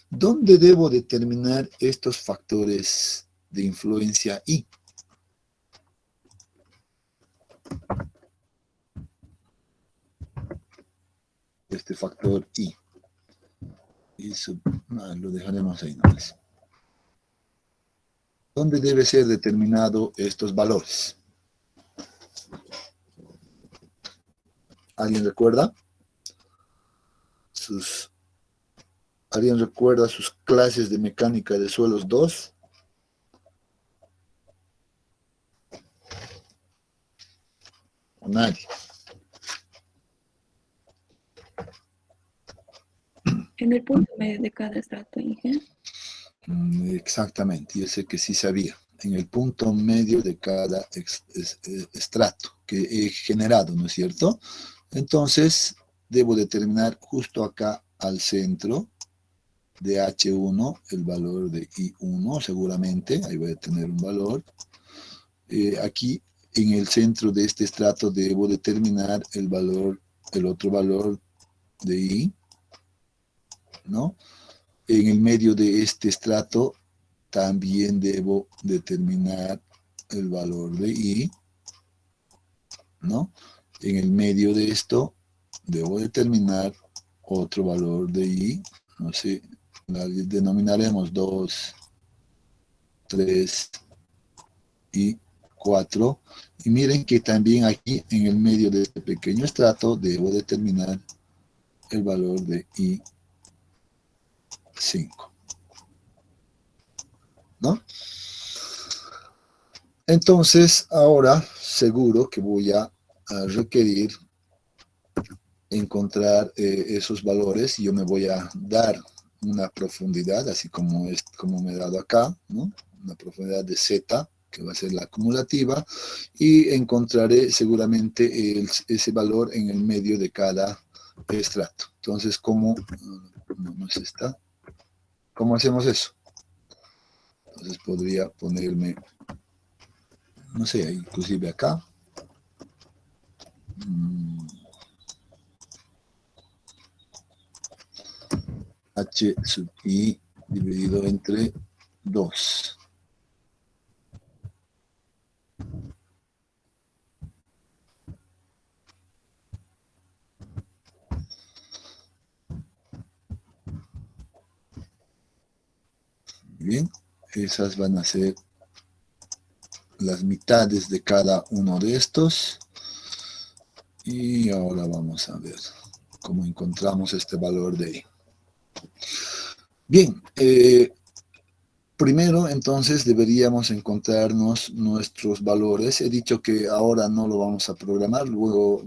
¿Dónde debo determinar estos factores de influencia I? Este factor I. Eso, lo dejaremos ahí nomás. ¿Dónde debe ser determinado estos valores? ¿Alguien recuerda? ¿Alguien recuerda sus clases de mecánica de suelos 2? ¿O nadie? En el punto medio de cada estrato, Inge. Exactamente, yo sé que sí sabía. En el punto medio de cada estrato que he generado, ¿no es cierto? Entonces, debo determinar justo acá al centro de H1 el valor de I1, seguramente, ahí voy a tener un valor. Aquí, en el centro de este estrato, debo determinar el valor, el otro valor de I, ¿no? En el medio de este estrato también debo determinar el valor de I, ¿no? En el medio de esto debo determinar otro valor de I, no sé, la denominaremos 2, 3 y 4. Y miren que también aquí en el medio de este pequeño estrato debo determinar el valor de I5. ¿No? Entonces, ahora seguro que voy a requerir encontrar esos valores y yo me voy a dar una profundidad, así como me he dado acá, ¿no? Una profundidad de Z, que va a ser la acumulativa, y encontraré seguramente ese valor en el medio de cada estrato. Entonces, ¿cómo? No es esta. ¿Cómo hacemos eso? Entonces podría ponerme, no sé, inclusive acá. H sub I dividido entre 2. Bien, esas van a ser las mitades de cada uno de estos. Y ahora vamos a ver cómo encontramos este valor de I. Bien, primero entonces deberíamos encontrarnos nuestros valores. He dicho que ahora no lo vamos a programar, luego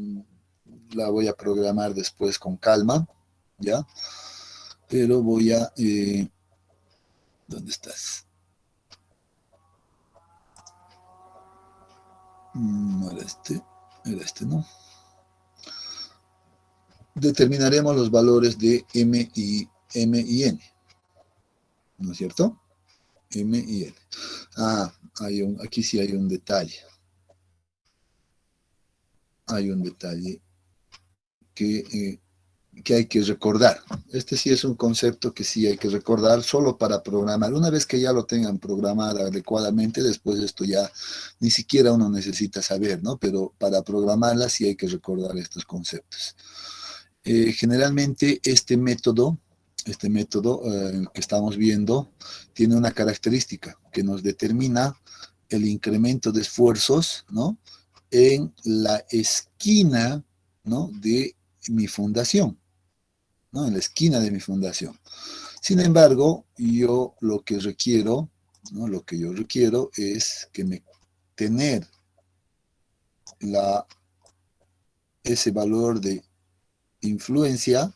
la voy a programar después con calma, ¿ya? Pero voy a... ¿dónde estás? No era este, ¿no? Determinaremos los valores de M y N, ¿no es cierto? M y N. Aquí sí hay un detalle. Hay un detalle que hay que recordar. Este sí es un concepto que sí hay que recordar solo para programar. Una vez que ya lo tengan programado adecuadamente, después esto ya ni siquiera uno necesita saber, ¿no? Pero para programarla sí hay que recordar estos conceptos. Generalmente este método este método que estamos viendo tiene una característica que nos determina el incremento de esfuerzos, ¿no?, en la esquina, ¿no?, de mi fundación, ¿no?, en la esquina de mi fundación. Sin embargo, yo lo que requiero, ¿no?, lo que yo requiero es tener ese valor de influencia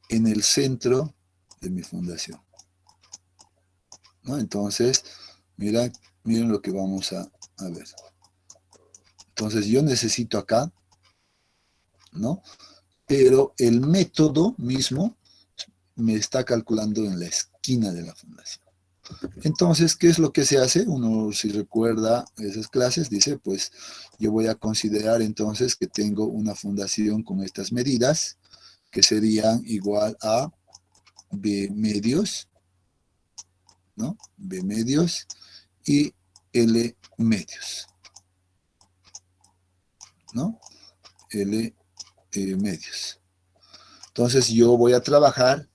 en el centro de mi fundación, ¿no? Entonces, miren lo que vamos a ver. Entonces, yo necesito acá, ¿no?, pero el método mismo me está calculando en la esquina de la fundación. Entonces, ¿qué es lo que se hace? Uno, si recuerda esas clases, dice, pues yo voy a considerar entonces que tengo una fundación con estas medidas, que serían igual a B medios, ¿no?, B medios y L medios, ¿no?, L medios. Entonces yo voy a trabajar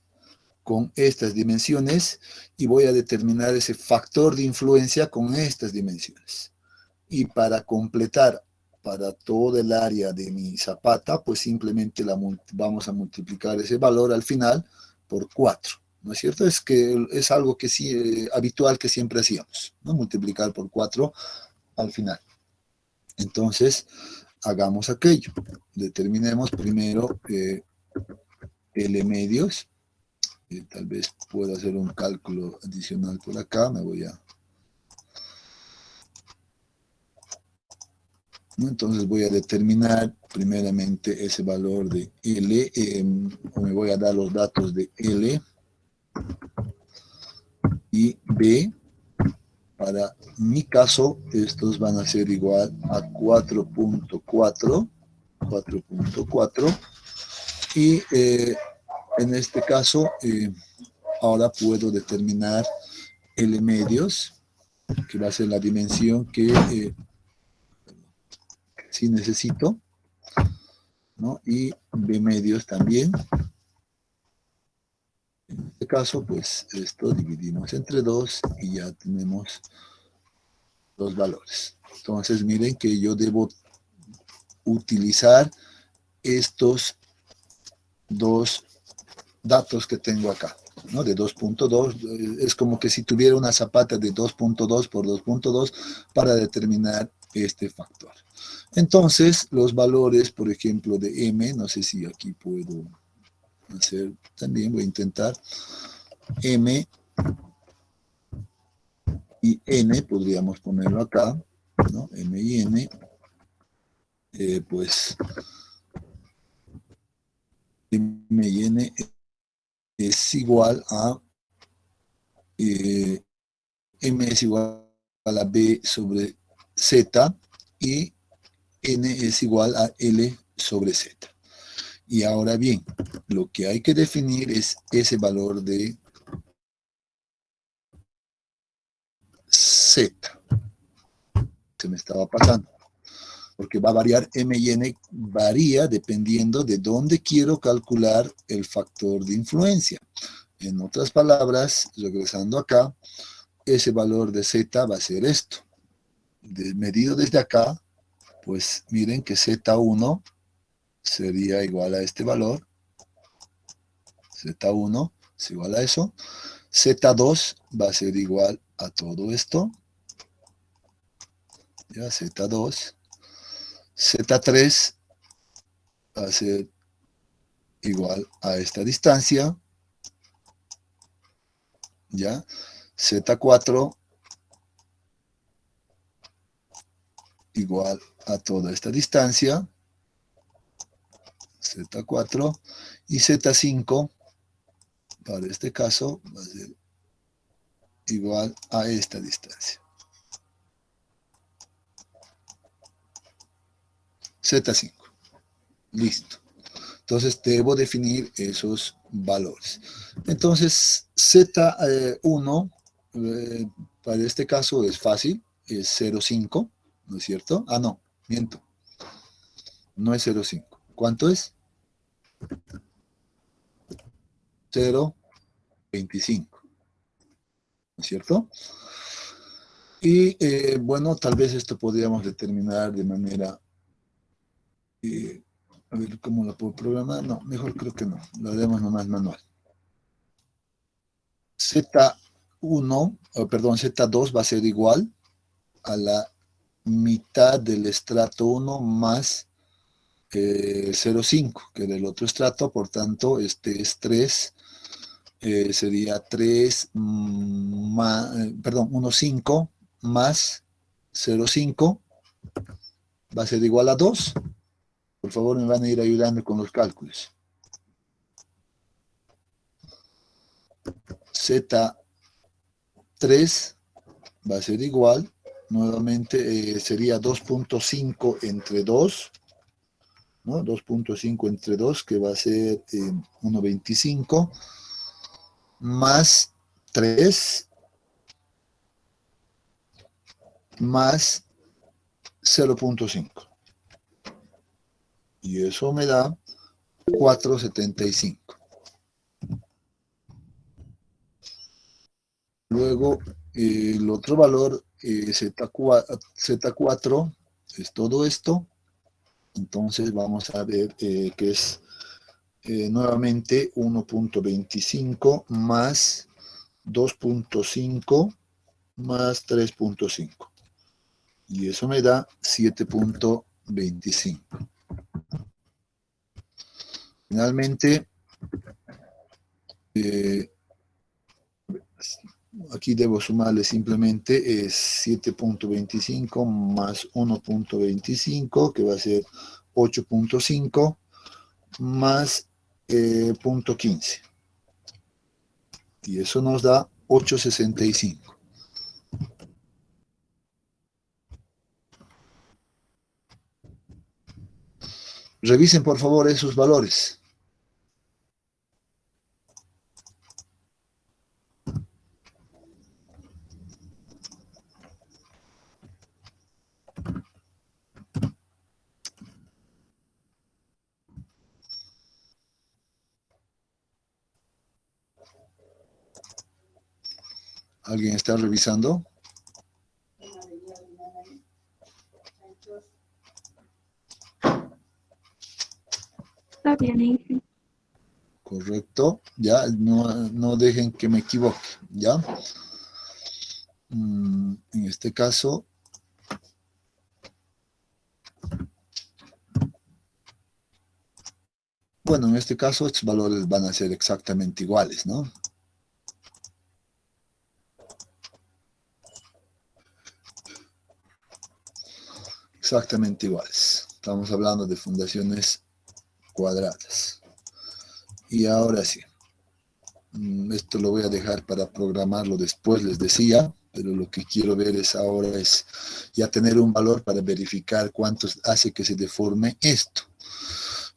con estas dimensiones y voy a determinar ese factor de influencia con estas dimensiones. Y para completar para todo el área de mi zapata, pues simplemente vamos a multiplicar ese valor al final por 4. ¿No es cierto? Es que es algo que sí, habitual que siempre hacíamos, ¿no?, multiplicar por 4 al final. Entonces, hagamos aquello. Determinemos primero L medios. Tal vez pueda hacer un cálculo adicional por acá. Entonces voy a determinar primeramente ese valor de L, o me voy a dar los datos de L y B. Para mi caso, estos van a ser igual a 4.4, y en este caso, ahora puedo determinar L medios, que va a ser la dimensión que sí necesito, ¿no?, y B medios también. En este caso, pues esto dividimos entre 2 y ya tenemos los valores. Entonces, miren que yo debo utilizar estos dos datos que tengo acá, ¿no?, de 2.2. Es como que si tuviera una zapata de 2.2 por 2.2 para determinar este factor. Entonces, los valores, por ejemplo, de M, no sé si aquí puedo hacer, también voy a intentar, M y N, podríamos ponerlo acá, ¿no?, M y N, pues M y N es igual a M es igual a la B sobre Z y N es igual a L sobre Z. Y ahora bien, lo que hay que definir es ese valor de Z. Se me estaba pasando. Porque va a variar M y N, varía dependiendo de dónde quiero calcular el factor de influencia. En otras palabras, regresando acá, ese valor de Z va a ser esto. Medido desde acá, pues miren que Z1 sería igual a este valor. Z1 es igual a eso. Z2 va a ser igual a todo esto. Ya, Z2. Z3 va a ser igual a esta distancia. Ya. Z4 igual a toda esta distancia. Z4. Y Z5, para este caso, va a ser igual a esta distancia. Z5. Listo. Entonces debo definir esos valores. Entonces Z1, para este caso es fácil, es 0,5, ¿no es cierto? Ah, no, miento. No es 0,5. ¿Cuánto es? 0.25, ¿no es cierto? Y bueno, tal vez esto podríamos determinar de manera, a ver cómo lo puedo programar. No, mejor creo que no, lo haremos nomás manual. Z1, perdón, Z2 va a ser igual a la mitad del estrato 1 más 0,5, que era el otro estrato, por tanto, este es 3, sería 3 más, perdón, 1,5 más 0,5 va a ser igual a 2. Por favor, me van a ir ayudando con los cálculos. Z3 va a ser igual, nuevamente sería 2.5 entre 2, ¿no? 2.5 entre 2, que va a ser 1.25, más 3, más 0.5. Y eso me da 4.75. Luego, el otro valor, Z4, es todo esto. Entonces vamos a ver que es nuevamente 1.25 más 2.5 más 3.5. Y eso me da 7.25. Finalmente, aquí debo sumarle simplemente 7.25 más 1.25, que va a ser 8.5, más 0.15. Y eso nos da 8.65. Revisen por favor esos valores. ¿Alguien está revisando? Está bien, Inge. Correcto. Ya, no dejen que me equivoque. ¿Ya? En este caso, bueno, en este caso estos valores van a ser exactamente iguales, ¿no? Exactamente iguales. Estamos hablando de fundaciones cuadradas. Y ahora sí. Esto lo voy a dejar para programarlo después, les decía, pero lo que quiero ver es ahora es ya tener un valor para verificar cuánto hace que se deforme esto.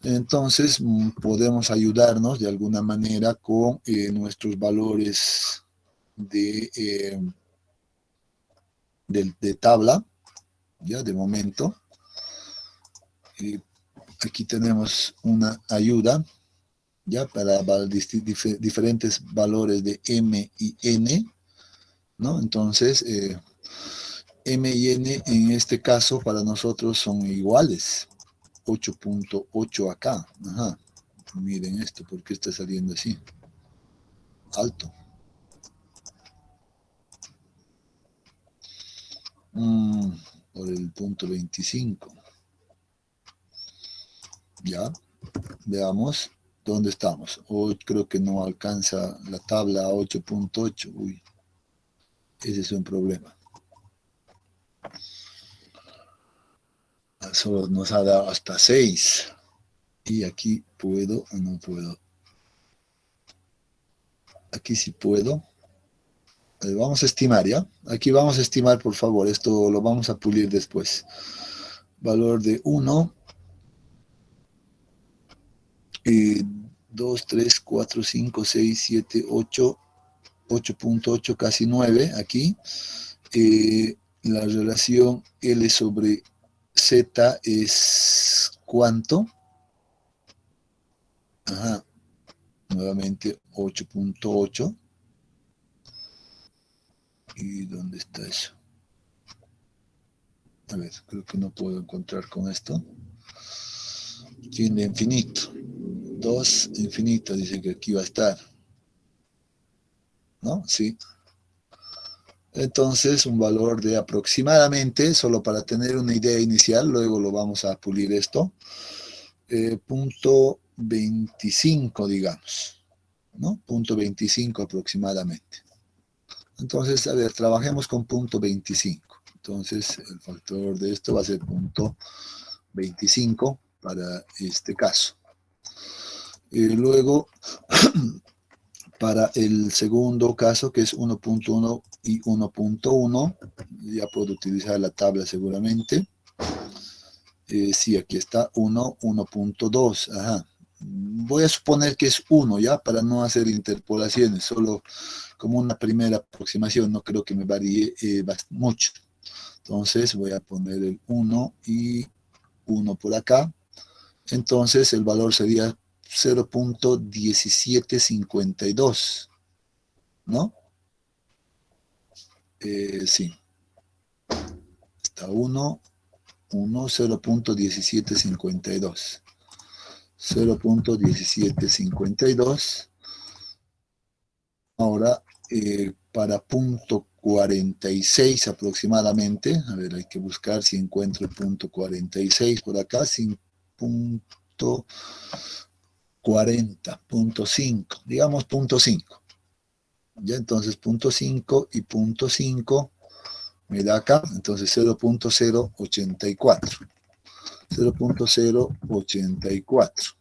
Entonces, podemos ayudarnos de alguna manera con nuestros valores de tabla, ya de momento. Aquí tenemos una ayuda, ya para diferentes valores de M y N, ¿no? Entonces, M y N en este caso para nosotros son iguales. 8.8 acá. Ajá. Miren esto, ¿por qué está saliendo así? Alto. Por el punto 25. Ya, veamos dónde estamos. Hoy creo que no alcanza la tabla a 8.8. Uy, ese es un problema. Solo nos ha dado hasta 6. Y aquí puedo o no puedo. Aquí sí puedo. Vamos a estimar, ¿ya? Aquí vamos a estimar, por favor. Esto lo vamos a pulir después. Valor de 1. 2, 3, 4, 5, 6, 7, 8. 8.8, casi 9 aquí. La relación L sobre Z es ¿cuánto? Ajá. nuevamente 8.8. ¿Y dónde está eso? A ver, creo que no puedo encontrar con esto. Tiene infinito. 2 infinito, dice que aquí va a estar. ¿No? Sí. Entonces, un valor de aproximadamente, solo para tener una idea inicial, luego lo vamos a pulir esto, punto 25, digamos, ¿no? Punto 25 aproximadamente. Entonces, a ver, trabajemos con punto 25. Entonces, el factor de esto va a ser punto 25 para este caso. Luego, para el segundo caso, que es 1.1 y 1.1, ya puedo utilizar la tabla seguramente. Sí, aquí está 1, 1.2. Ajá. Voy a suponer que es 1, ¿ya? Para no hacer interpolaciones, solo como una primera aproximación, no creo que me varíe mucho. Entonces voy a poner el 1 y 1 por acá. Entonces el valor sería 0.1752, ¿no? Sí. Está 1, 0.1752. 0.1752. Ahora, para punto 46 aproximadamente, a ver, hay que buscar si encuentro el punto 46 por acá, sin punto 40, punto 5, digamos punto 5. Ya, entonces punto 5 y punto 5 me da acá, entonces 0.084. 0.084.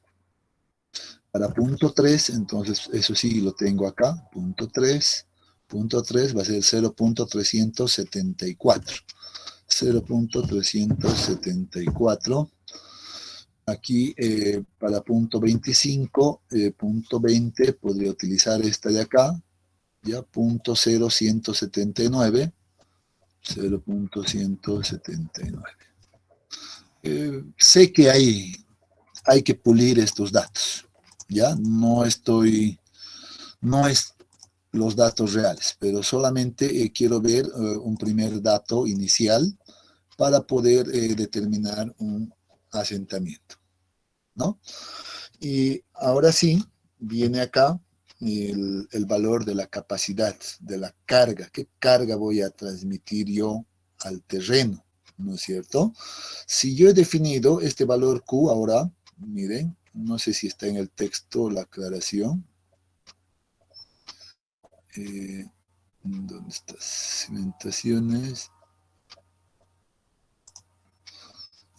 Para punto 3, entonces eso sí lo tengo acá, punto 3 va a ser 0.374. 0.374. Aquí para punto 25, punto 20, podría utilizar esta de acá, ya, punto 0.179. 0.179. Sé que hay que pulir estos datos, ¿ya? No es los datos reales, pero solamente quiero ver un primer dato inicial para poder determinar un asentamiento, ¿no? Y ahora sí, viene acá el valor de la capacidad, de la carga. ¿Qué carga voy a transmitir yo al terreno? ¿No es cierto? Si yo he definido este valor Q ahora, miren, no sé si está en el texto la aclaración. ¿Dónde está? Cimentaciones.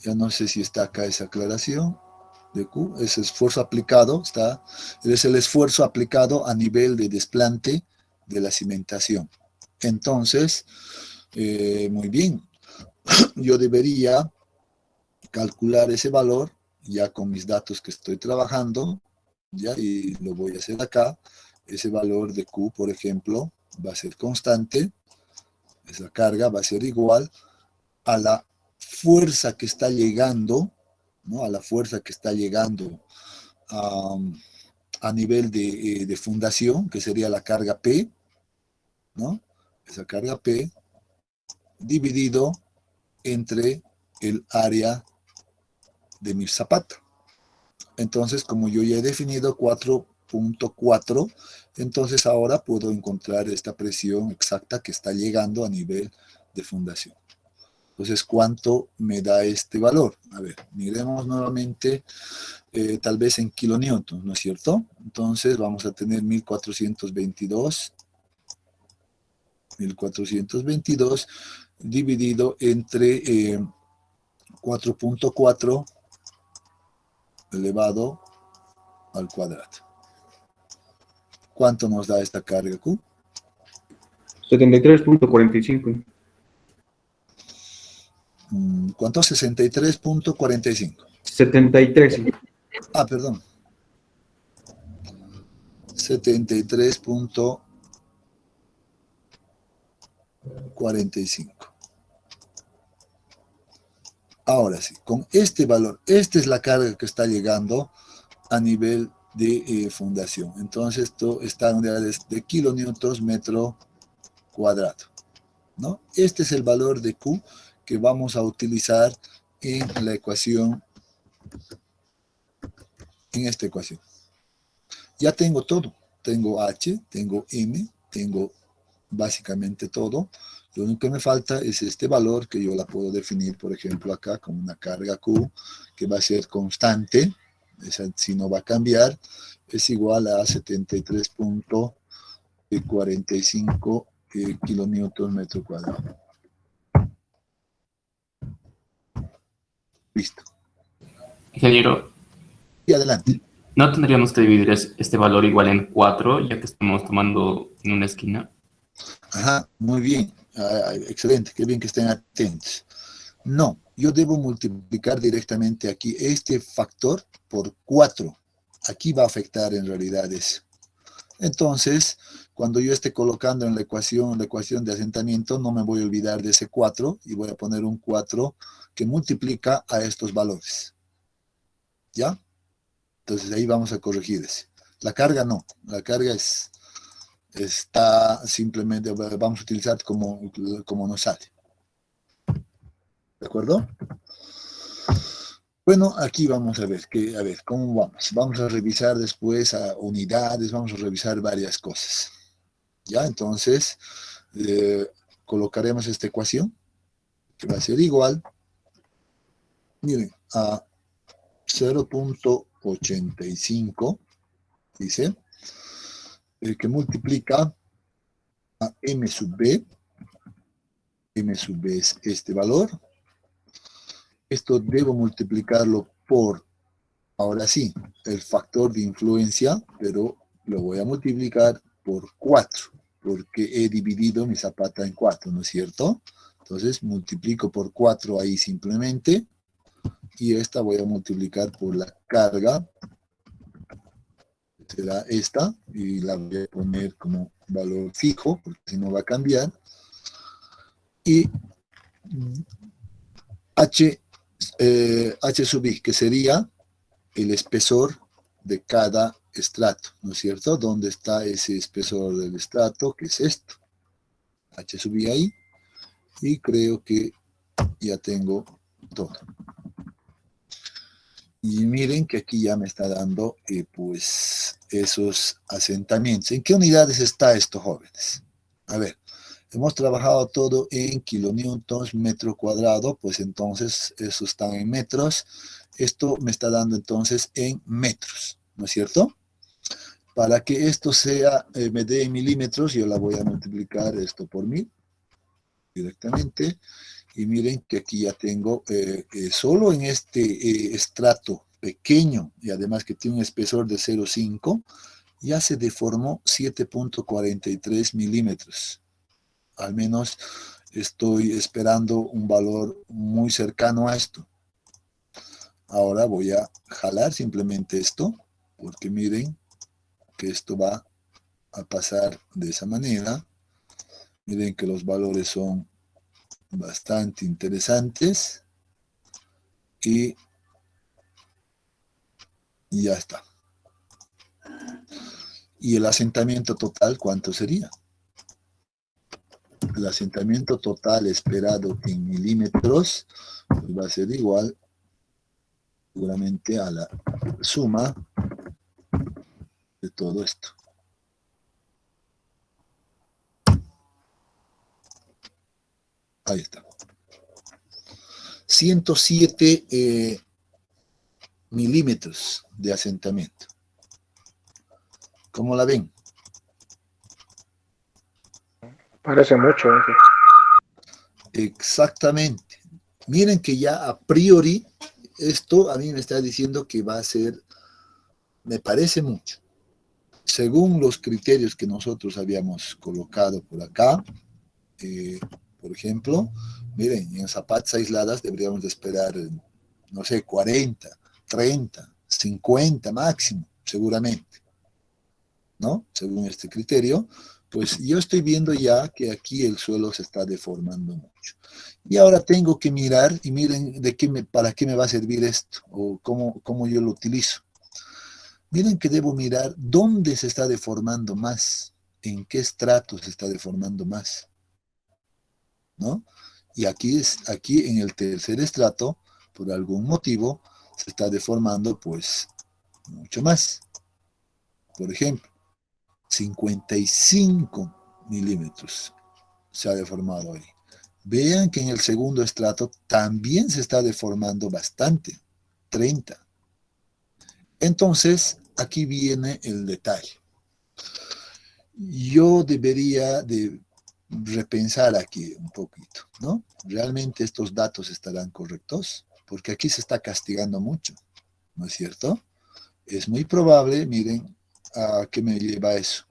Ya no sé si está acá esa aclaración de Q. Ese esfuerzo aplicado es el esfuerzo aplicado a nivel de desplante de la cimentación. Entonces, muy bien, yo debería calcular ese valor ya con mis datos que estoy trabajando, ya, y lo voy a hacer acá. Ese valor de Q, por ejemplo, va a ser constante. Esa carga va a ser igual a la fuerza que está llegando, ¿no? A la fuerza que está llegando a nivel de fundación, que sería la carga P, ¿no? Esa carga P dividido entre el área de mi zapata. Entonces, como yo ya he definido 4.4, entonces ahora puedo encontrar esta presión exacta que está llegando a nivel de fundación. Entonces, ¿cuánto me da este valor? A ver, miremos nuevamente, tal vez en kilonewtons, ¿no es cierto? Entonces, vamos a tener 1422 dividido entre 4.4 elevado al cuadrado. ¿Cuánto nos da esta carga Q? 73.45. ¿Cuánto? 63.45. 73. Ah, perdón. 73.45. Ahora sí, con este valor, esta es la carga que está llegando a nivel de fundación. Entonces, esto está en unidades de kilonewtons metro cuadrado, ¿no? Este es el valor de Q que vamos a utilizar en la ecuación, en esta ecuación. Ya tengo todo. Tengo H, tengo M, tengo básicamente todo. Lo único que me falta es este valor que yo la puedo definir, por ejemplo, acá como una carga Q, que va a ser constante, esa si no va a cambiar, es igual a 73.45 kilonewtons metro cuadrado. Listo. Ingeniero, Y adelante. ¿no tendríamos que dividir este valor igual en 4, ya que estamos tomando en una esquina? Ajá, muy bien. Excelente, qué bien que estén atentos. No, yo debo multiplicar directamente aquí este factor por 4. Aquí va a afectar en realidad eso. Entonces, cuando yo esté colocando en la ecuación de asentamiento, no me voy a olvidar de ese 4 y voy a poner un 4 que multiplica a estos valores. ¿Ya? Entonces ahí vamos a corregir ese. La carga no, la carga está simplemente, vamos a utilizar como nos sale. ¿De acuerdo? Bueno, aquí vamos a ver, cómo vamos. Vamos a revisar después a unidades, vamos a revisar varias cosas. ¿Ya? Entonces, colocaremos esta ecuación, que va a ser igual, miren, a 0.85, dice, que multiplica a m sub b. M sub b es este valor. Esto debo multiplicarlo por, ahora sí, el factor de influencia, pero lo voy a multiplicar por 4, porque he dividido mi zapata en 4, ¿no es cierto? Entonces multiplico por 4 ahí simplemente, y esta voy a multiplicar por la carga, será esta, y la voy a poner como valor fijo, porque si no va a cambiar, y H sub i, que sería el espesor de cada estrato, ¿no es cierto? ¿Dónde está ese espesor del estrato? Que es esto. H sub i ahí. Y creo que ya tengo todo. Y miren que aquí ya me está dando, pues, esos asentamientos. ¿En qué unidades está esto, jóvenes? A ver. Hemos trabajado todo en kilonewtons metro cuadrado, pues entonces eso está en metros. Esto me está dando entonces en metros, ¿no es cierto? Para que esto sea, me dé en milímetros, yo la voy a multiplicar esto por 1000 directamente. Y miren que aquí ya tengo, solo en este estrato pequeño, y además que tiene un espesor de 0,5, ya se deformó 7.43 milímetros. Al menos estoy esperando un valor muy cercano a esto. Ahora voy a jalar simplemente esto, porque miren que esto va a pasar de esa manera. Miren que los valores son bastante interesantes. Y ya está. ¿Y el asentamiento total cuánto sería? El asentamiento total esperado en milímetros pues va a ser igual seguramente a la suma de todo esto. Ahí está. 107 milímetros de asentamiento. ¿Cómo la ven? Parece mucho, Ángel. Exactamente. Miren que ya a priori esto a mí me está diciendo que va a ser, me parece mucho. Según los criterios que nosotros habíamos colocado por acá, por ejemplo, miren, en zapatas aisladas deberíamos de esperar, no sé, 40, 30, 50 máximo, seguramente, ¿no? Según este criterio, pues yo estoy viendo ya que aquí el suelo se está deformando mucho. Y ahora tengo que mirar, y miren para qué me va a servir esto, o cómo yo lo utilizo. Miren que debo mirar dónde se está deformando más, en qué estrato se está deformando más, ¿no? Y aquí en el tercer estrato, por algún motivo, se está deformando pues mucho más. Por ejemplo, 55 milímetros se ha deformado ahí. Vean que en el segundo estrato también se está deformando bastante, 30. Entonces, aquí viene el detalle. Yo debería de repensar aquí un poquito, ¿no? ¿Realmente estos datos estarán correctos? Porque aquí se está castigando mucho, ¿no es cierto? Es muy probable, miren, ¿a qué me lleva eso?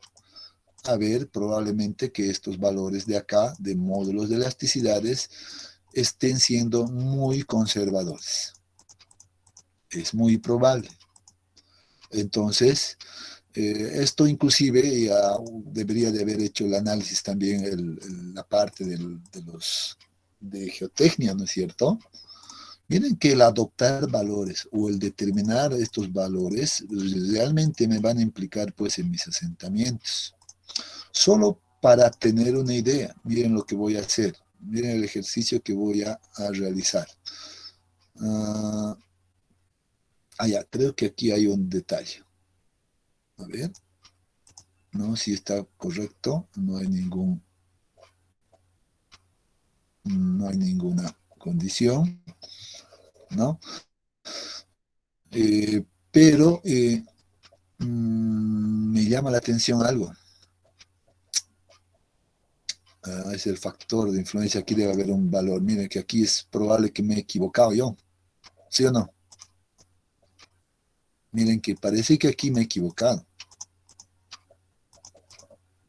A ver, probablemente que estos valores de acá, de módulos de elasticidades, estén siendo muy conservadores. Es muy probable. Entonces, esto inclusive ya debería de haber hecho el análisis también, la parte de geotecnia, ¿no es cierto? Miren que el adoptar valores o el determinar estos valores realmente me van a implicar pues en mis asentamientos. Solo para tener una idea, miren lo que voy a hacer, miren el ejercicio que voy a realizar. Ya, creo que aquí hay un detalle. A ver, no, si está correcto, no hay ninguna condición, ¿no? Pero me llama la atención algo. Es el factor de influencia. Aquí debe haber un valor. Miren que aquí es probable que me he equivocado yo. ¿Sí o no? Miren que parece que aquí me he equivocado.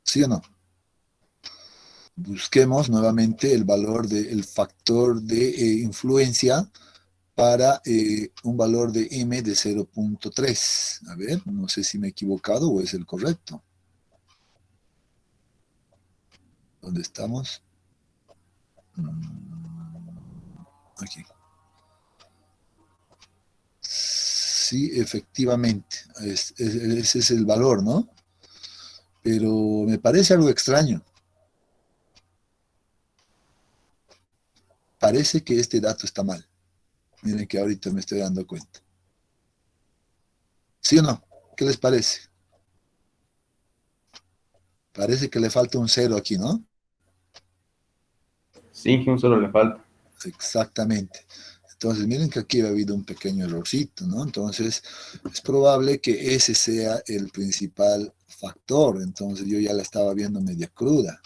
¿Sí o no? Busquemos nuevamente el valor del factor de influencia para un valor de m de 0.3. A ver, no sé si me he equivocado o es el correcto. ¿Dónde estamos? Aquí. Sí, efectivamente, ese es el valor, ¿no? Pero me parece algo extraño. Parece que este dato está mal. Miren que ahorita me estoy dando cuenta. ¿Sí o no? ¿Qué les parece? Parece que le falta un cero aquí, ¿no? Sí, que un solo le falta. Exactamente. Entonces, miren que aquí ha habido un pequeño errorcito, ¿no? Entonces, es probable que ese sea el principal factor. Entonces, yo ya la estaba viendo media cruda.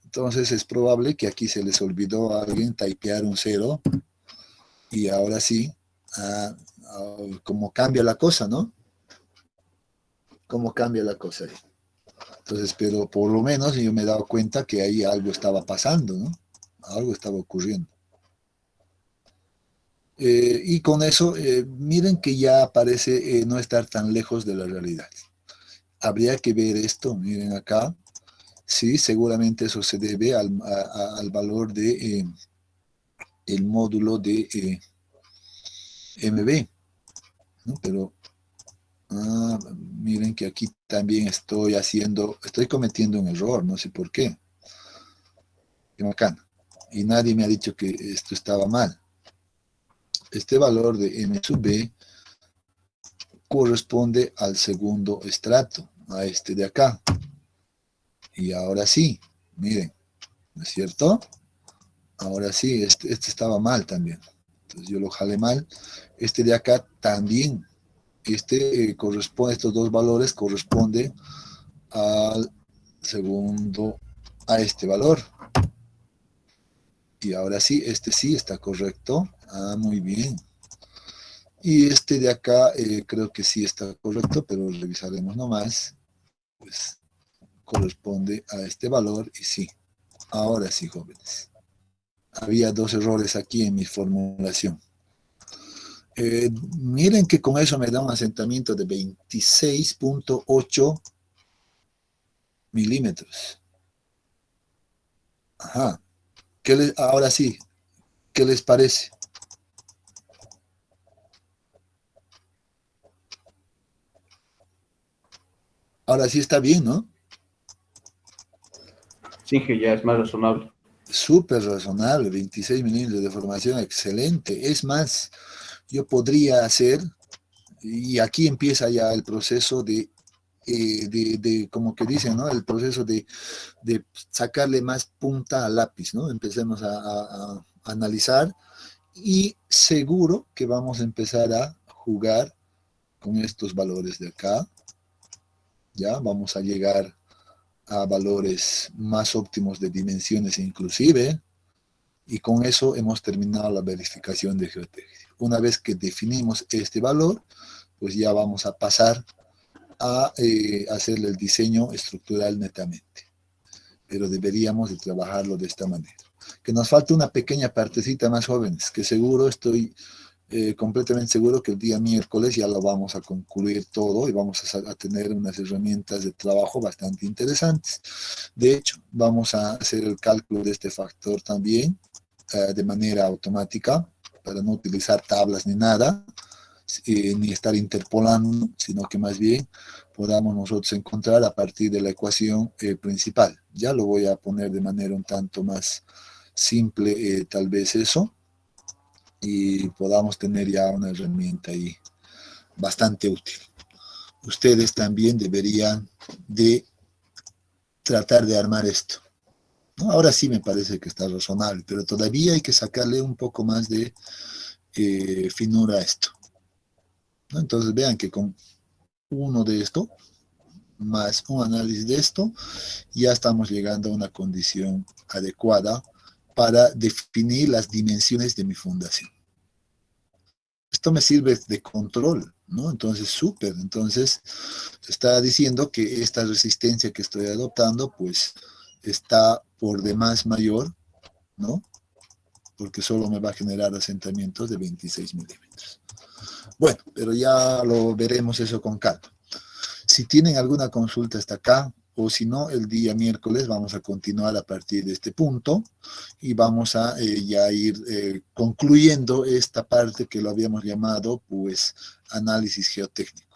Entonces, es probable que aquí se les olvidó a alguien typear un cero y ahora sí, como cambia la cosa, ¿no? Cómo cambia la cosa ahí. Entonces, pero por lo menos yo me he dado cuenta que ahí algo estaba pasando, ¿no? Algo estaba ocurriendo. Y con eso, miren que ya parece no estar tan lejos de la realidad. Habría que ver esto, miren acá. Sí, seguramente eso se debe al valor de el módulo de MB, ¿no? Pero miren que aquí también estoy cometiendo un error, no sé por qué. Qué bacán. Y nadie me ha dicho que esto estaba mal. Este valor de M sub B corresponde al segundo estrato, a este de acá. Y ahora sí, miren, ¿no es cierto? Ahora sí, este estaba mal también. Entonces yo lo jalé mal. Este de acá también. Estos dos valores corresponden al segundo, a este valor. Y ahora sí, este sí está correcto. Muy bien. Y este de acá creo que sí está correcto, pero revisaremos nomás. Pues corresponde a este valor y sí. Ahora sí, jóvenes. Había dos errores aquí en mi formulación. Miren que con eso me da un asentamiento de 26.8 milímetros. Ajá. Ahora sí, ¿qué les parece? Ahora sí está bien, ¿no? Sí, Inge, ya es más razonable. Súper razonable, 26 milímetros de deformación, excelente. Es más, yo podría hacer, y aquí empieza ya el proceso como que dicen, ¿no? El proceso de sacarle más punta al lápiz, ¿no? Empecemos a analizar y seguro que vamos a empezar a jugar con estos valores de acá, ¿ya? Vamos a llegar a valores más óptimos de dimensiones inclusive, y con eso hemos terminado la verificación de geotécnica. Una vez que definimos este valor, pues ya vamos a pasar a hacerle el diseño estructural netamente. Pero deberíamos de trabajarlo de esta manera. Que nos falta una pequeña partecita más, jóvenes, que seguro estoy completamente seguro que el día miércoles ya lo vamos a concluir todo y vamos a tener unas herramientas de trabajo bastante interesantes. De hecho, vamos a hacer el cálculo de este factor también de manera automática para no utilizar tablas ni nada, ni estar interpolando, sino que más bien podamos nosotros encontrar a partir de la ecuación principal. Ya lo voy a poner de manera un tanto más simple, tal vez eso, y podamos tener ya una herramienta ahí bastante útil. Ustedes también deberían de tratar de armar esto, ¿no? Ahora sí me parece que está razonable, pero todavía hay que sacarle un poco más de finura a esto, ¿no? Entonces vean que con uno de esto, más un análisis de esto, ya estamos llegando a una condición adecuada para definir las dimensiones de mi fundación. Esto me sirve de control, ¿no? Entonces, súper. Entonces, está diciendo que esta resistencia que estoy adoptando, pues, está por demás mayor, ¿no? Porque solo me va a generar asentamientos de 26 milímetros. Bueno, pero ya lo veremos eso con calma. Si tienen alguna consulta hasta acá, o si no, el día miércoles vamos a continuar a partir de este punto y vamos a ya ir concluyendo esta parte que lo habíamos llamado, pues, análisis geotécnico.